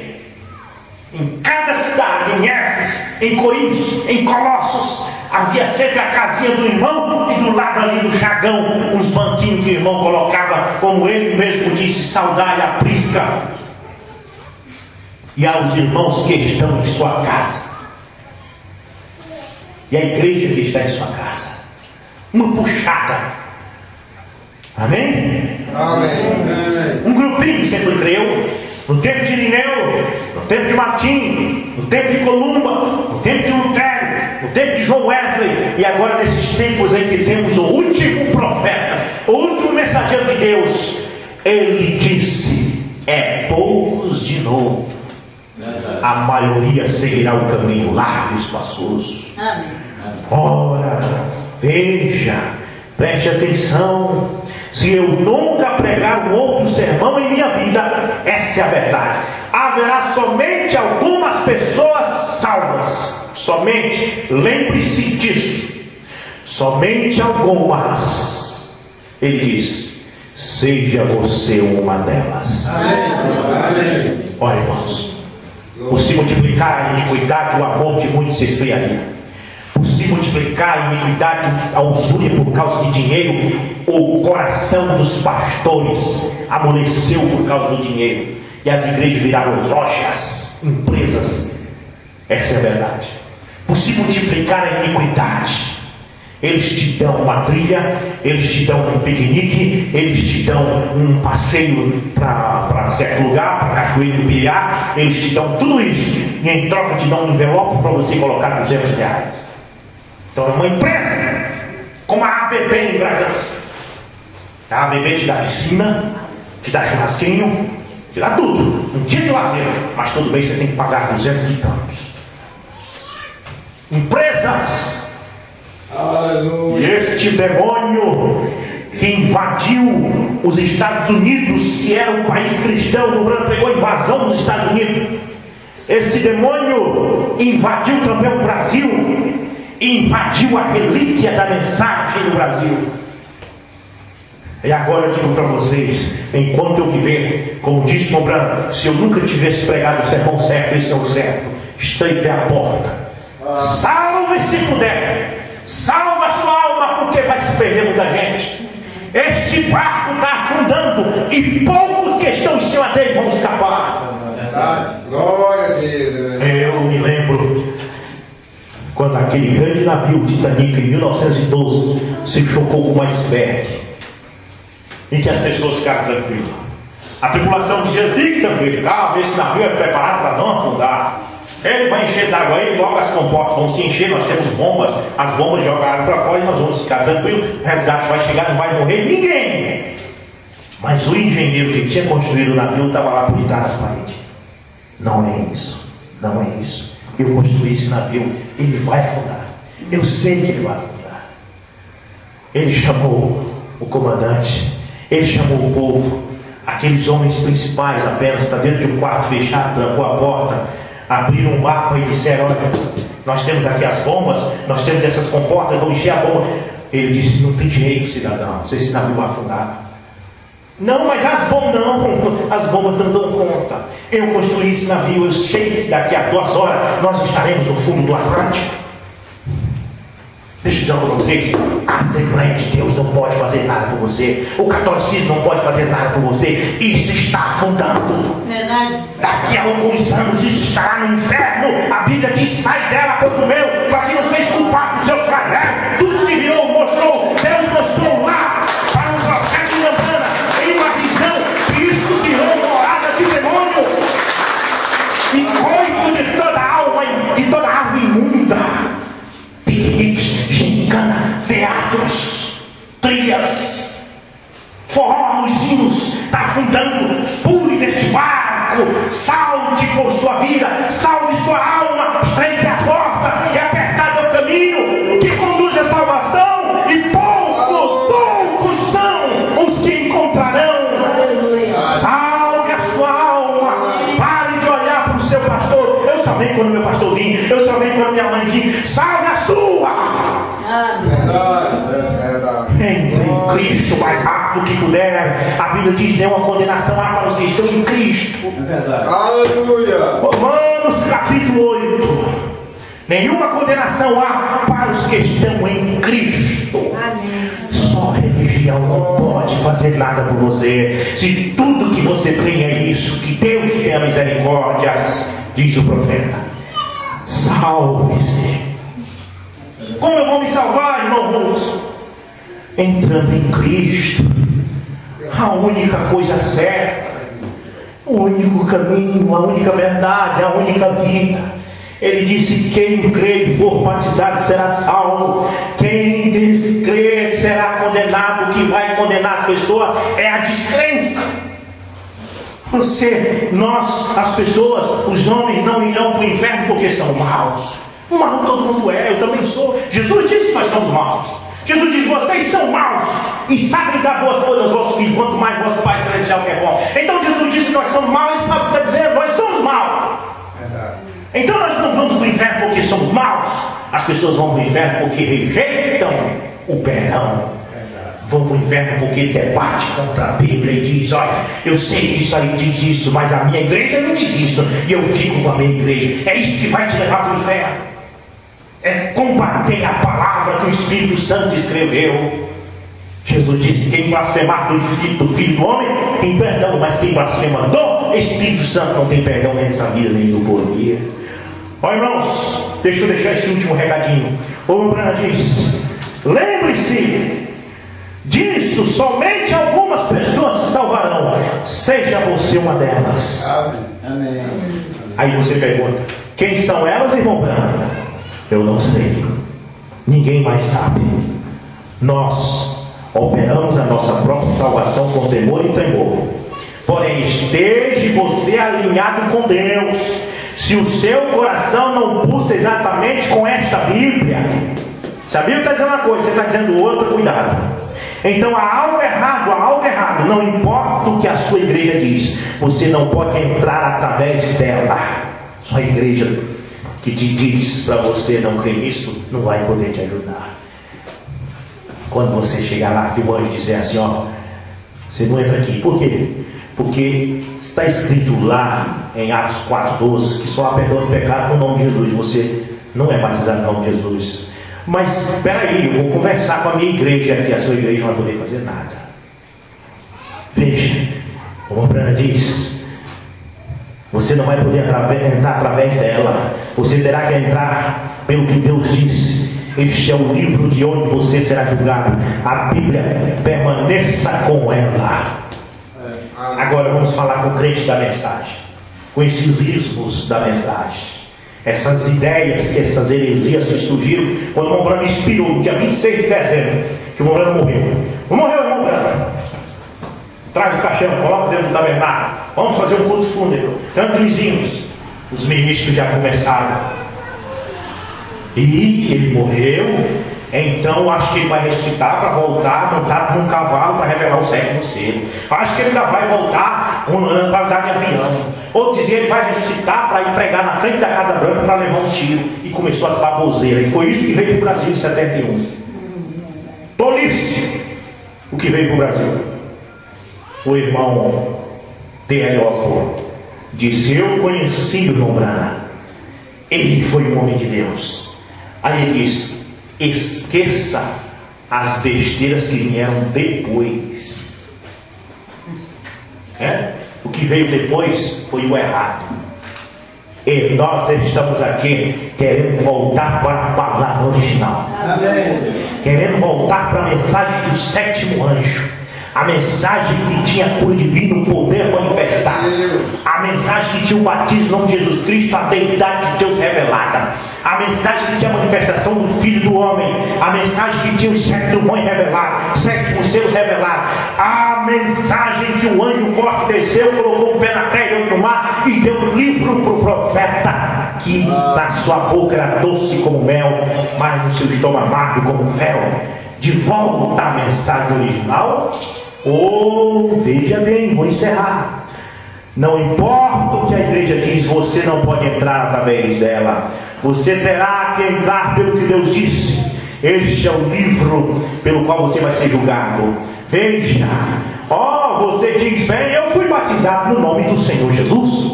Em cada cidade, em Éfeso, em Coríntios, em Colossos, havia sempre a casinha do irmão e do lado ali do chagão, uns banquinhos que o irmão colocava, como ele mesmo disse, saudade, a prisca. E aos irmãos que estão em sua casa, e a igreja que está em sua casa, uma puxada. Amém? Amém. Um grupinho que sempre creu. No tempo de Irineu, no tempo de Martim, no tempo de Columba, no tempo de Lutero, no tempo de John Wesley, e agora nesses tempos em que temos o último profeta, o último mensageiro de Deus, ele disse: é poucos de novo, a maioria seguirá o caminho largo e espaçoso. Ora, veja, preste atenção. Se eu nunca pregar um outro sermão em minha vida, essa é a verdade. Haverá somente algumas pessoas salvas. Somente, lembre-se disso. Somente algumas. Ele diz: seja você uma delas. Amém. Olha, irmãos, por se multiplicar a iniquidade, o amor de muitos se esfriaria. Por se multiplicar a iniquidade, a usúria por causa de dinheiro, o coração dos pastores amoleceu por causa do dinheiro, e as igrejas viraram rochas, empresas. Essa é a verdade. Por se multiplicar a iniquidade, eles te dão uma trilha, eles te dão um piquenique, eles te dão um passeio para certo lugar, para Cachoeiro do Piriá, eles te dão tudo isso, e em troca te dão um envelope para você colocar R$200. Então é uma empresa, como a ABB em Bragança. A ABB te dá piscina, te dá churrasquinho, te dá tudo, um dia de lazer, mas todo mês você tem que pagar 200 e tantos. Empresas. Aleluia. E este demônio que invadiu os Estados Unidos, que era um país cristão, no Branco pegou a invasão dos Estados Unidos. Este demônio invadiu também o Brasil, invadiu a relíquia da mensagem do Brasil. E agora eu digo para vocês, enquanto eu viver, como disse o Branco, se eu nunca tivesse pregado o sermão certo, esse é o certo, estreite a porta. Salve se puder, salva a sua alma, porque vai se perder muita gente. Este barco está afundando e poucos que estão em cima dele vão escapar. Glória a Deus. Eu me lembro quando aquele grande navio Titanic em 1912 se chocou com um iceberg, em que as pessoas ficaram tranquilas. A tripulação dizia: fique tranquilo, esse navio é preparado para não afundar. Ele vai encher d'água aí, logo as comportas vão se encher, nós temos bombas, as bombas jogam água para fora e nós vamos ficar tranquilos, o resgate vai chegar, não vai morrer ninguém. Mas o engenheiro que tinha construído o navio estava lá por detrás das paredes. Não é isso, não é isso. Eu construí esse navio, ele vai afundar. Eu sei que ele vai afundar. Ele chamou o comandante, ele chamou o povo, aqueles homens principais apenas para dentro de um quarto fechado, trancou a porta, abriram um mapa e disseram: olha, nós temos aqui as bombas, nós temos essas comportas, vamos encher a bomba. Ele disse: não tem jeito, cidadão, esse navio vai afundar. Não, mas as bombas não, as bombas não dão conta. Eu construí esse navio, eu sei que daqui a 2 horas nós estaremos no fundo do Atlântico. Deixa eu dizer para vocês, a Assembleia de Deus não pode fazer nada por você, o catolicismo não pode fazer nada por você. Isso está afundando. Verdade. Daqui a alguns anos isso estará no inferno. A Bíblia diz: sai dela, povo meu, para que não seja culpado dos seus flagelos. Tudo se virou, mostrou, Deus mostrou lá para um profeta de Lambana, em uma visão, que isso virou morada de demônio e coito de toda alma e de toda ave imunda. Piqueniques, gincana, teatros, trilhas, forró nos hinos, está afundando. Pule neste barco, salte por sua vida, salve sua alma, estreite a porta e apertado é o caminho que conduz à salvação, e poucos são os que encontrarão. Salve a sua alma, pare de olhar para o seu pastor. Eu só venho quando meu pastor vir, eu só venho quando minha mãe vir. Salve a sua! Entre em Cristo o mais rápido que puder. A Bíblia diz: nenhuma condenação há para os que estão em Cristo. Aleluia. Romanos capítulo 8. Nenhuma condenação há para os que estão em Cristo. Só a religião não pode fazer nada por você. Se tudo que você tem é isso, que Deus tem a misericórdia, diz o profeta, salve-se. Como eu vou me salvar, irmãos? Entrando em Cristo. A única coisa certa, o único caminho, a única verdade, a única vida. Ele disse: quem crer e for batizado será salvo, quem descrer será condenado. O que vai condenar as pessoas é a descrença. As pessoas, os homens não irão para o inferno porque são maus. Mal todo mundo é, eu também sou. Jesus disse que nós somos maus. Jesus diz: vocês são maus e sabem dar boas coisas aos vossos filhos, quanto mais vosso Pai Celestial que é bom. Então Jesus disse que nós somos maus, ele sabe o que está dizendo, nós somos maus. Então nós não vamos para o inferno porque somos maus. As pessoas vão para o inferno porque rejeitam o perdão. Vão para o inferno porque debate contra a Bíblia e diz: olha, eu sei que isso aí diz isso, mas a minha igreja não diz isso, e eu fico com a minha igreja. É isso que vai te levar para o inferno. É combater a palavra que o Espírito Santo escreveu. Jesus disse: quem blasfemar do Filho do Homem tem perdão, mas quem blasfema do Espírito Santo não tem perdão nem nessa vida nem no porvir. Ó irmãos, deixa eu deixar esse último recadinho. O Brana diz: lembre-se disso, somente algumas pessoas se salvarão, seja você uma delas. Amém. Aí você pergunta: quem são elas, irmão Brana? Eu não sei, ninguém mais sabe. Nós operamos a nossa própria salvação com temor e tremor. Porém, esteja você alinhado com Deus. Se o seu coração não pulsa exatamente com esta Bíblia, se a Bíblia está dizendo uma coisa, você está dizendo outra, cuidado. Então há algo errado, não importa o que a sua igreja diz, você não pode entrar através dela. Sua igreja que te diz para você não crer nisso, não vai poder te ajudar. Quando você chegar lá, que o anjo dizer assim: ó, você não entra aqui. Por quê? Porque está escrito lá em Atos 4:12 que só há perdão de pecado no nome de Jesus. Você não é batizado no nome de Jesus. Mas espera aí, eu vou conversar com a minha igreja, que a sua igreja não vai poder fazer nada. Veja, o irmão Brana diz: você não vai poder entrar através dela. Você terá que entrar pelo que Deus disse. Este é o livro de onde você será julgado. A Bíblia, permaneça com ela. Agora vamos falar com o crente da mensagem, com esses ismos da mensagem, essas ideias, que essas heresias que surgiram quando o irmão Brana expirou no dia 26 de dezembro, que o irmão Brana morreu. Não morreu, irmão Brana? Traz o caixão, coloca dentro do tabernáculo, vamos fazer um culto fúnebre, canta os hinos. Os ministros já começaram. E ele morreu. Então acho que ele vai ressuscitar para voltar montado num cavalo para revelar o sétimo selo. Acho que ele ainda vai voltar para andar de avião. Outro dizia: ele vai ressuscitar para ir pregar na frente da Casa Branca para levar um tiro. E começou a baboseira. E foi isso que veio para o Brasil em 71. Tolice o que veio para o Brasil. O irmão D.L. Osborne disse: eu conheci o irmão Brana, ele foi um homem de Deus. Aí ele disse: esqueça as besteiras que vieram depois. O que veio depois foi o errado. E nós estamos aqui querendo voltar para a palavra original. Amém. Querendo voltar para a mensagem do sétimo anjo. A mensagem que tinha cura divino, o poder manifestado. A mensagem que tinha o batismo no nome de Jesus Cristo, a deidade de Deus revelada. A mensagem que tinha a manifestação do Filho do Homem. A mensagem que tinha o sétimo mãe revelado, sétimo selo revelado. A mensagem que o anjo forte desceu, colocou um pé na terra e outro no mar, e deu um livro para o profeta, que na sua boca era doce como mel, mas no seu estômago amargo como fel. De volta à mensagem original. Veja bem, vou encerrar. Não importa o que a igreja diz, você não pode entrar através dela. Você terá que entrar pelo que Deus disse. Este é o livro pelo qual você vai ser julgado. Veja, você diz: bem, eu fui batizado no nome do Senhor Jesus.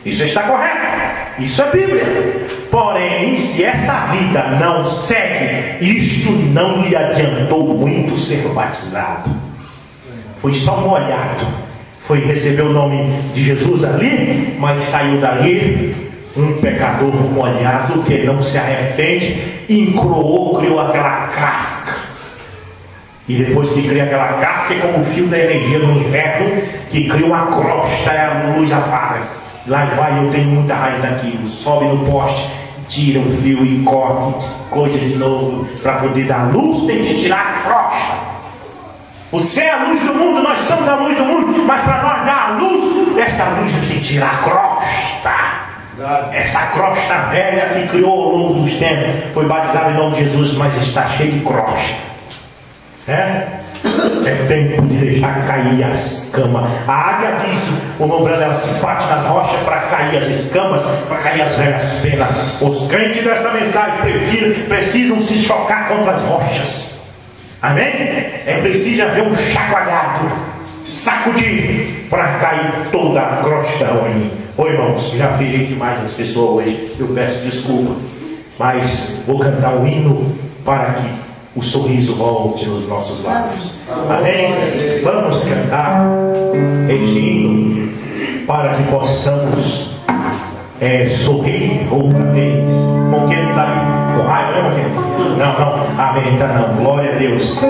Isso está correto. Isso é Bíblia. Porém, se esta vida não segue, isto não lhe adiantou muito ser batizado. Foi só molhado. Foi receber o nome de Jesus ali, mas saiu dali um pecador molhado que não se arrepende, criou aquela casca. E depois que cria aquela casca, é como o fio da energia do inverno, que cria uma crosta e a luz apaga. Lá vai, eu tenho muita raiva daquilo. Sobe no poste, tira o fio e corta, coisa de novo, para poder dar luz, tem que tirar a crosta. Você é a luz do mundo, nós somos a luz do mundo, mas para nós dar a luz, essa luz tem que tirar a crosta. Essa crosta velha que criou ao longo dos tempos, foi batizada em nome de Jesus, mas está cheia de crosta. É tempo de deixar cair as escamas. A águia diz, o nome dela se bate nas rochas para cair as escamas, para cair as velhas penas. Os crentes desta mensagem precisam se chocar contra as rochas. Amém? É preciso haver um chacoalhado, sacudir, para cair toda a crosta ruim. Irmãos, já feri demais as pessoas hoje, eu peço desculpa, mas vou cantar um hino para que o sorriso volte nos nossos lábios. Amém? Vamos cantar este hino para que possamos sorrir outra vez. Moqueiro está aí com raiva, né, Moqueiro? Não, amém, tá não, glória a Deus.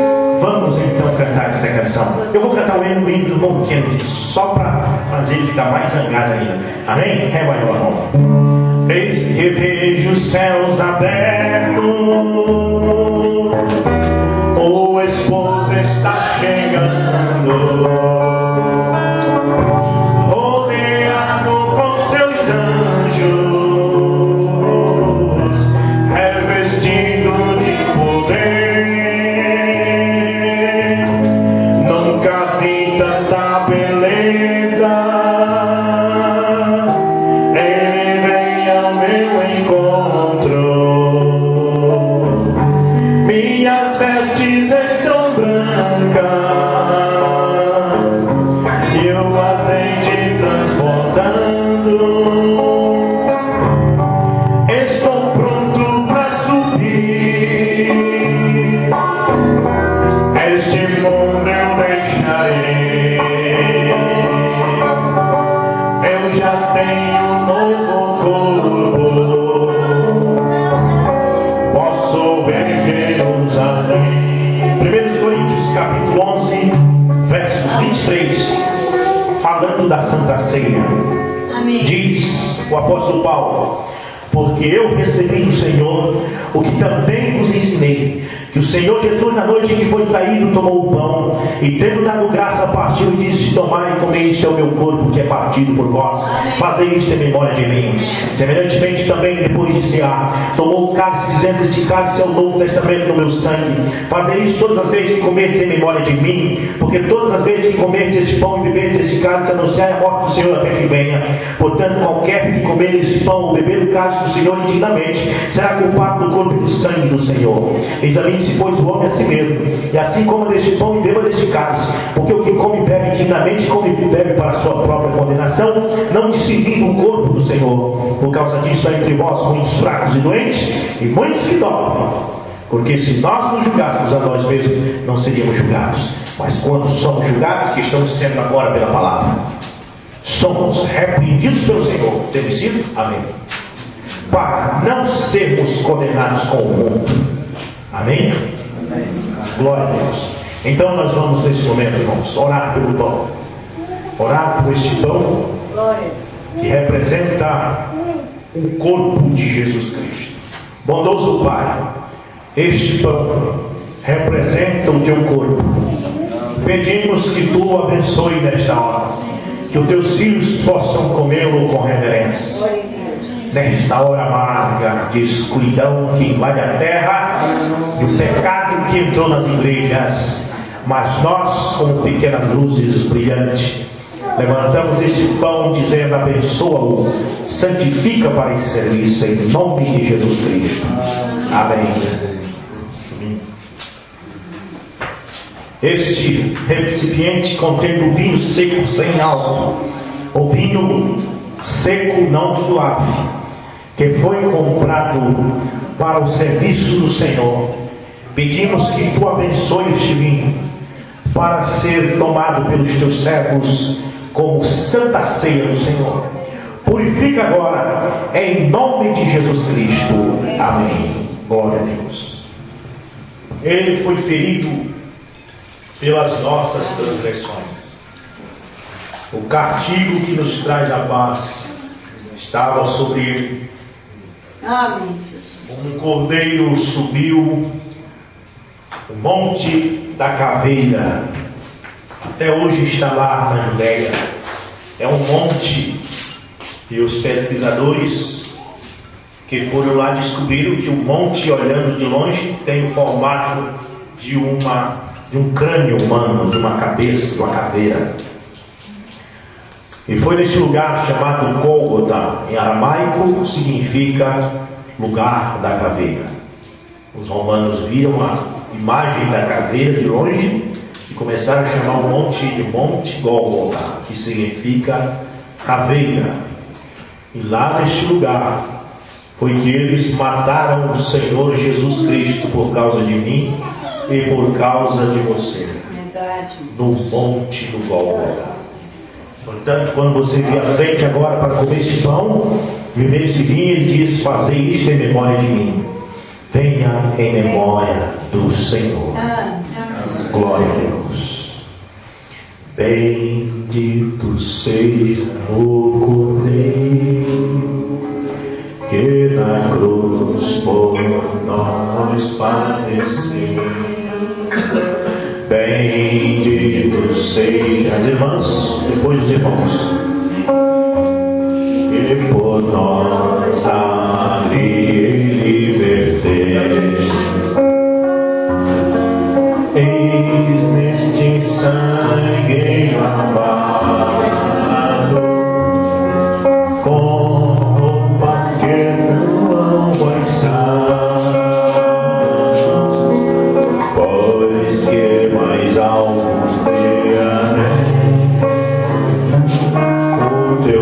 Vamos então cantar esta canção. Eu vou cantar o hino do Moqueiro só para fazer ele ficar mais zangado ainda. Amém? Vai, irmão. Eis que vejo os céus abertos, o esposo está chegando, rodeado com seus anjos, revestido de poder. Nunca vi tanta beleza. Ele vem ao meu encontro. Minhas vestes estão brancas e o azeite transbordando. Estou pronto para subir. Este mundo eu deixarei. Eu já tenho um novo corpo. Posso ver Jerusalém. 1 Coríntios capítulo 11, verso 23, falando da Santa Ceia. Amém. Diz o apóstolo Paulo: porque eu recebi do Senhor o que também vos ensinei, que o Senhor Jesus, na noite em que foi traído, tomou o pão e, tendo dado graça, partiu e disse: tomai e comei, este é o meu corpo que é partido por vós, fazei isto em memória de mim. Semelhantemente também, depois de cear, tomou o cálice, dizendo: este cálice é o novo testamento no meu sangue, fazei isto todas as vezes que comerdes em memória de mim, porque todas as vezes que comerdes este pão e beberdes este cálice, anunciai a morte do Senhor até que venha. Portanto, qualquer que comer este pão ou beber o cálice do Senhor indignamente, será culpado do corpo e do sangue do Senhor. Examine-se, pois, o homem a si mesmo, e assim coma deste pão e beba deste cálice, porque o que come e bebe indignamente, come e bebe para a sua própria condenação, não discernindo o corpo do Senhor. Por causa disso há entre vós muitos fracos e doentes, e muitos que dormem. Porque se nós nos julgássemos a nós mesmos, não seríamos julgados. Mas quando somos julgados, que estamos sendo agora pela palavra, somos repreendidos pelo Senhor. Tem sido? Amém. Para não sermos condenados com o mundo. Amém? Amém? Glória a Deus. Então nós vamos nesse momento, irmãos, orar pelo pão. Orar por este pão que representa o corpo de Jesus Cristo. Bondoso Pai, este pão representa o teu corpo. Pedimos que tu o abençoe nesta hora, que os teus filhos possam comê-lo com reverência. Nesta hora amarga de escuridão que invade a terra, e o pecado que entrou nas igrejas, mas nós, como pequenas luzes brilhantes, levantamos este pão dizendo: abençoa-o, santifica para esse serviço, em nome de Jesus Cristo. Amém. Este recipiente contém o vinho seco sem álcool, o vinho seco não suave, que foi comprado para o serviço do Senhor, pedimos que tu abençoe este vinho para ser tomado pelos teus servos como santa ceia do Senhor. Purifica agora, em nome de Jesus Cristo. Amém. Glória a Deus. Ele foi ferido pelas nossas transgressões. O castigo que nos traz a paz estava sobre ele. Amém. Um cordeiro subiu o monte da caveira. Até hoje está lá na Judéia. É um monte, e os pesquisadores que foram lá descobriram que o monte, olhando de longe, tem o formato de um crânio humano, de uma cabeça, de uma caveira. E foi nesse lugar chamado Gólgota, em aramaico significa lugar da caveira. Os romanos viram a imagem da caveira de longe e começaram a chamar o monte de Monte Gólgota, que significa caveira. E lá neste lugar foi que eles mataram o Senhor Jesus Cristo por causa de mim e por causa de você. Verdade. No monte do Gólgota. Portanto, quando você vier à frente agora para comer esse pão, beber esse vinho, ele diz: fazei isto em memória de mim. Venha em memória do Senhor. Glória a Deus. Bendito seja o Cordeiro que na cruz por nós padeceu. Bendito seja as irmãs, depois os irmãos, que por nós abre e liberteu. Eis neste sangue lavado, com roupas que não vão pois que mais alto o teu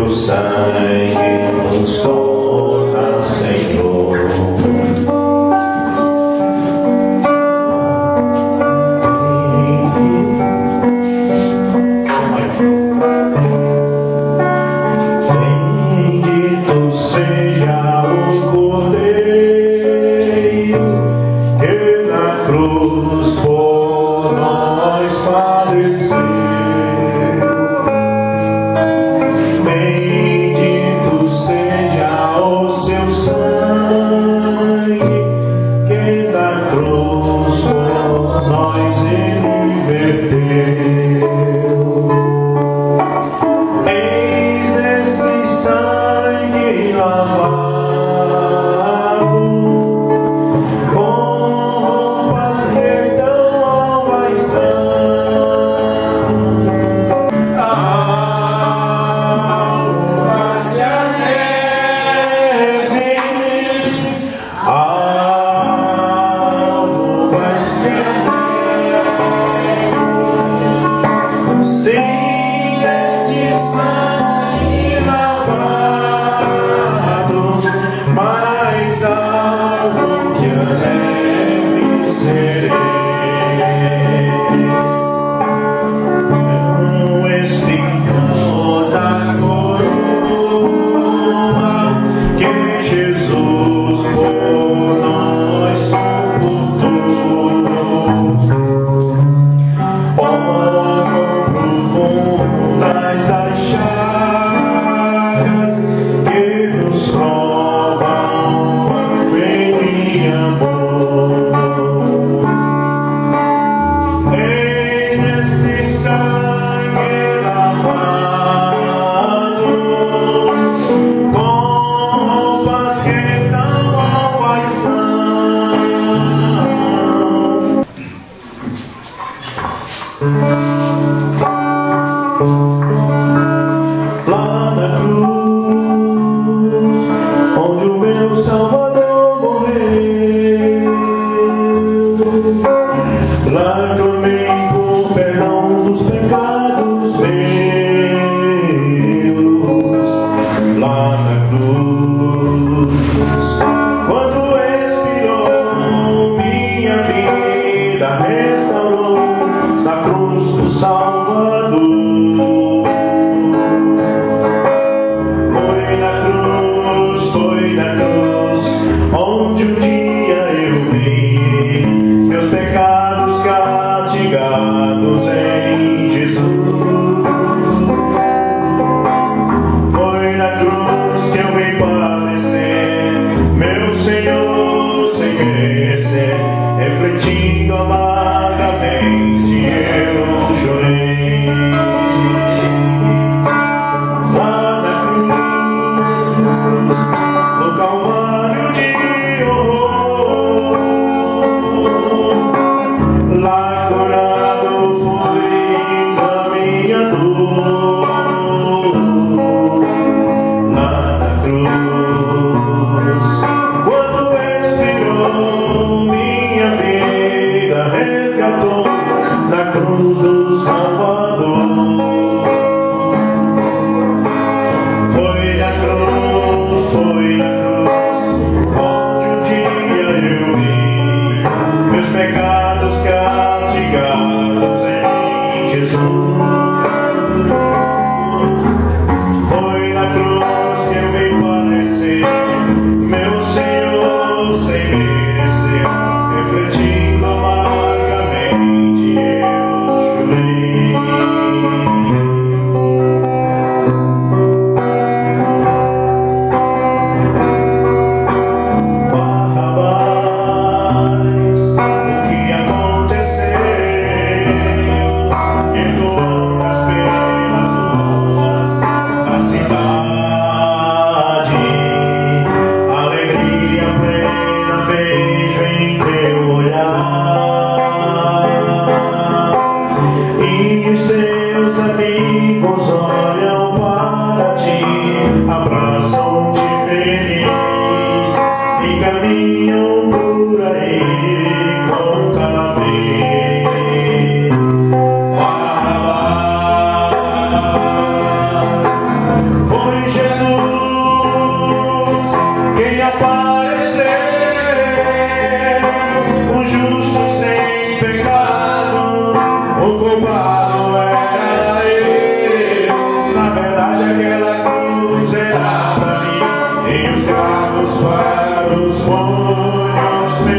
punhos meus.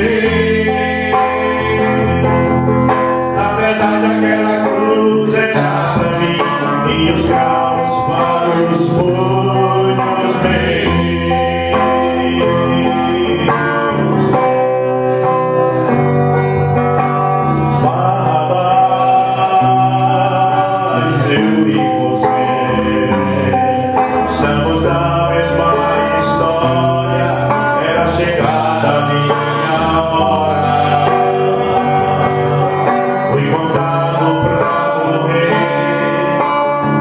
Na verdade aquela cruz era pra mim e os cravos para os punhos meus. Mas eu e você estamos na mesma história. Era chegada a minha hora. Fui montado pra morrer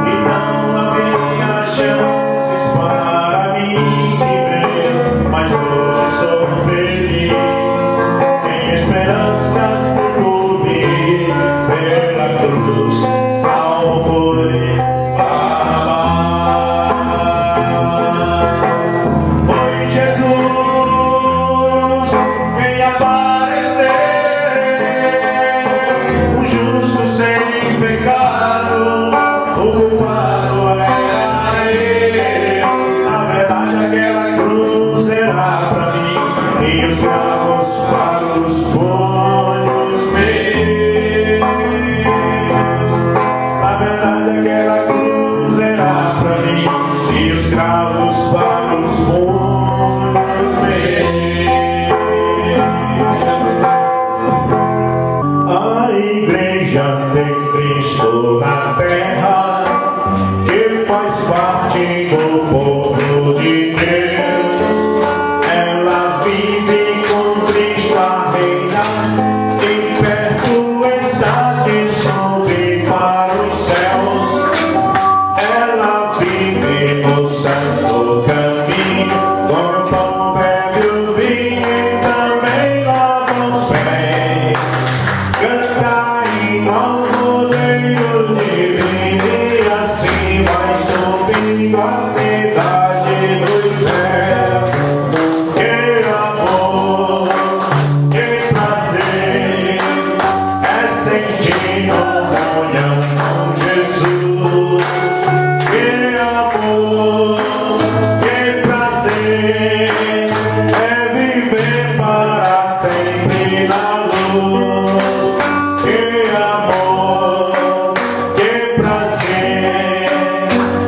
e não havia chances para mim viver. Mas hoje sou feliz, tenho esperanças por vir. Pela cruz salvo foi Barrabás. Foi Jesus quem apareceu, o justo sem pecado, o culpado era eu. Na verdade aquela cruz era pra mim e os cravos para os punhos meus. Na verdade aquela cruz era pra mim e os cravos para os punhos meus. A igreja tem Cristo na terra, que faz parte do povo de Deus. Ela vive com Cristo a reinar e perto está de subir para os céus. Ela vive no santo caminho, com o pão bebe o vinho e também lava os pés. Canta igual rodeio divino e assim vai subindo a cidade dos céus. Que amor, que prazer é sentir comunhão com Jesus. Que amor, que prazer é viver para sempre na luz. Que amor, que prazer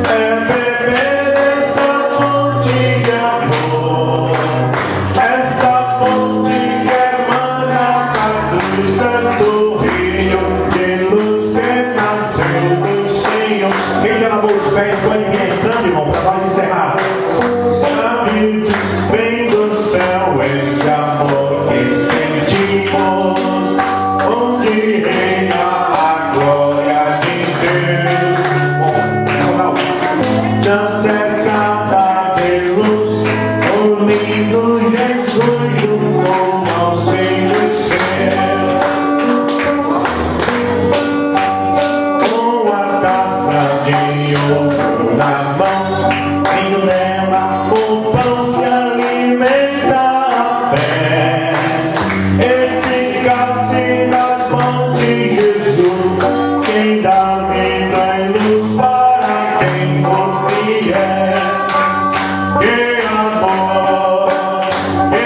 é beber dessa fonte de amor. Esta fonte que emana do santo rio de luz que nasceu do Senhor. Quem já lavou os pés pode vir entrando, irmão, para nós encerrar. Vem do céu este amor que sentimos, onde reina a glória de Deus. Já cercada de luz, o lindo Jesus junto ao seio do céu. Com a taça de ouro na mão, vinho nela o pão que alimenta a fé. Este cálice nas mãos de Jesus, quem dá vida e luz para quem for fiel. Que amor, que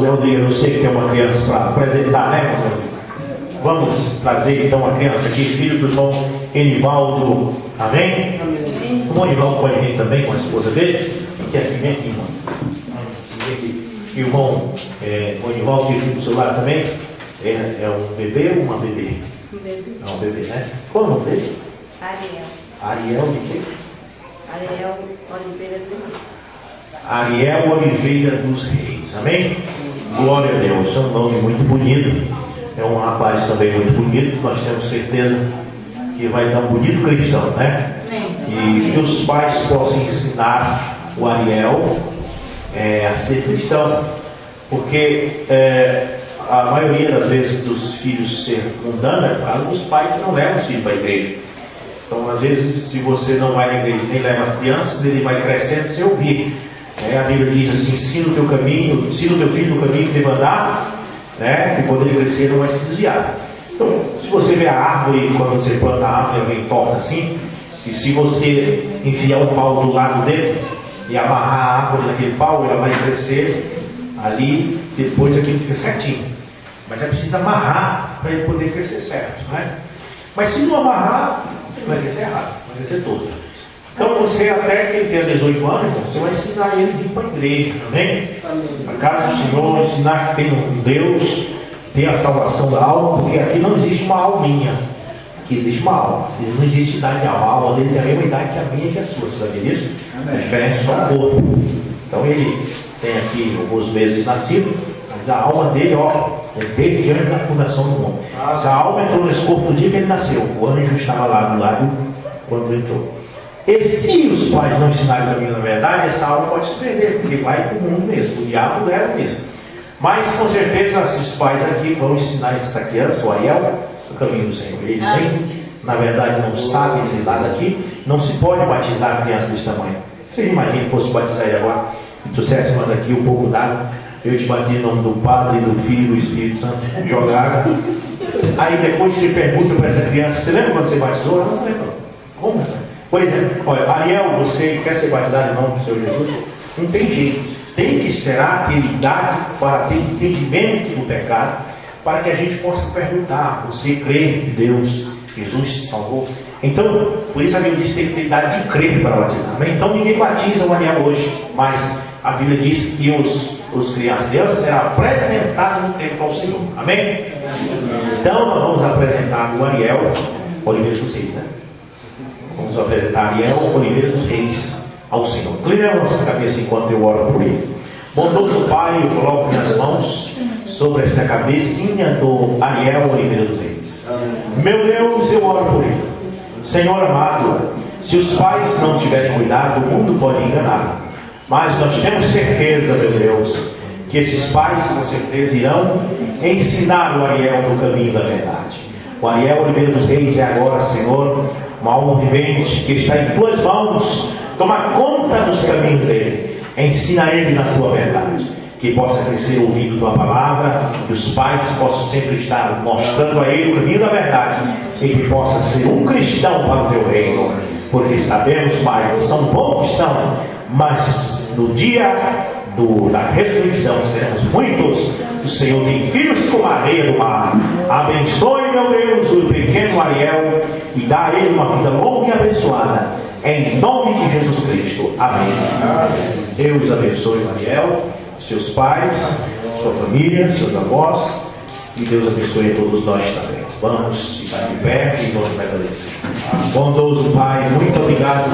Zé Rodrigo, eu sei que tem uma criança para apresentar, né, Zé Rodrigo? Vamos trazer então a criança aqui, filho do irmão Enivaldo. Amém? O irmão Enivaldo pode vir também com a esposa dele. Que aqui, vem aqui, irmão. E o irmão Enivaldo, que fica no celular também, é um bebê ou uma bebê? Um bebê. É um bebê, né? Qual é o nome dele? Ariel. Ariel de quê? Ariel Oliveira do Rio. Ariel Oliveira dos Reis. Amém? Glória a Deus. É um nome muito bonito. É um rapaz também muito bonito. Nós temos certeza que vai dar um bonito cristão, né? E que os pais possam ensinar o Ariel a ser cristão. Porque a maioria das vezes dos filhos ser mundano é por causa dos pais que não levam os filhos para a igreja. Então, às vezes, se você não vai na igreja nem leva as crianças, ele vai crescendo sem ouvir. A Bíblia diz assim: ensina o teu caminho, ensina o teu filho no caminho que deve andar, né? E quando ele crescer não vai se desviar. Então, se você vê a árvore, quando você planta a árvore, alguém toca assim, e se você enfiar o pau do lado dele e amarrar a árvore naquele pau, ela vai crescer ali, depois aquilo fica certinho. Mas é preciso amarrar para ele poder crescer certo, né? Mas se não amarrar, ele vai crescer errado, vai crescer todo. Então você, até que ele tenha 18 anos, você vai ensinar ele a vir para a igreja, amém? A casa do Senhor, ensinar que tem um Deus, tem a salvação da alma, porque aqui não existe uma alminha, aqui existe uma alma. Não existe idade de alma, a alma dele tem a mesma idade que a minha e que a sua, você vai ver isso? A diferença é só o corpo. Então ele tem aqui alguns meses de nascido, mas a alma dele, desde diante da fundação do mundo. Essa alma entrou nesse corpo no dia que ele nasceu, o anjo estava lá do lado quando entrou. E se os pais não ensinarem o caminho na verdade, essa alma pode se perder, porque vai para o mundo mesmo, o diabo leva mesmo. Mas com certeza esses pais aqui vão ensinar essa criança, o Ariel, o caminho do Senhor. Ele nem, na verdade, não sabe de nada aqui, não se pode batizar a criança desse tamanho. Você imagina que fosse batizar ele agora, e trouxesse nós aqui um pouco d'água, eu te bati em nome do Padre, do Filho e do Espírito Santo, jogar. Aí depois você pergunta para essa criança: você lembra quando você batizou? Ela não lembra. Como? Por exemplo, olha, Ariel, você quer ser batizado em nome do Senhor Jesus? Não tem jeito. Tem que esperar ter idade para ter entendimento do pecado, para que a gente possa perguntar: você crê que Deus, Jesus te salvou? Então, por isso a Bíblia diz que tem que ter idade de crer para batizar. Né? Então ninguém batiza o Ariel hoje, mas a Bíblia diz que as crianças serão apresentadas no templo ao Senhor. Amém? Então nós vamos apresentar o Ariel Oliveira dos Reis, né? Vamos apresentar Ariel Oliveira dos Reis ao Senhor. Inclinem nossas cabeças enquanto eu oro por ele. Bondoso Pai, eu coloco minhas mãos sobre esta cabecinha do Ariel Oliveira dos Reis. Meu Deus, eu oro por ele. Senhor amado, se os pais não tiverem cuidado, o mundo pode enganar. Mas nós temos certeza, meu Deus, que esses pais com certeza irão ensinar o Ariel no caminho da verdade. O Ariel Oliveira dos Reis é agora, Senhor, uma alma vivente que está em tuas mãos. Toma conta dos caminhos dele, ensina ele na tua verdade, que possa crescer ouvindo tua palavra, que os pais possam sempre estar mostrando a ele o caminho da verdade, e que possa ser um cristão para o teu reino, porque sabemos, Pai, que são poucos são, mas no dia da ressurreição seremos muitos. O Senhor tem filhos como a areia do mar. Abençoe, meu Deus, o pequeno Ariel e dá a ele uma vida longa e abençoada, em nome de Jesus Cristo. Amém. Deus abençoe o Ariel, seus pais, sua família, seus avós, e Deus abençoe a todos nós também. Vamos ficar de pé e vamos agradecer. Bondoso Pai, muito obrigado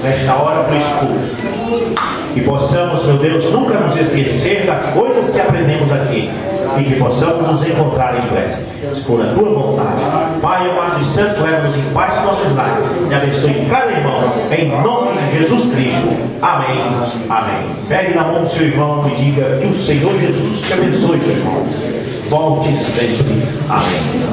nesta hora por este culto. Que possamos, meu Deus, nunca nos esquecer das coisas que aprendemos aqui, e que possamos nos encontrar em breve, se for a tua vontade. Pai amado e santo, leva-nos em paz nossos lares e abençoe cada irmão, em nome de Jesus Cristo. Amém. Amém. Pegue na mão do seu irmão e diga: que o Senhor Jesus te abençoe, meu irmão. Volte sempre. Amém.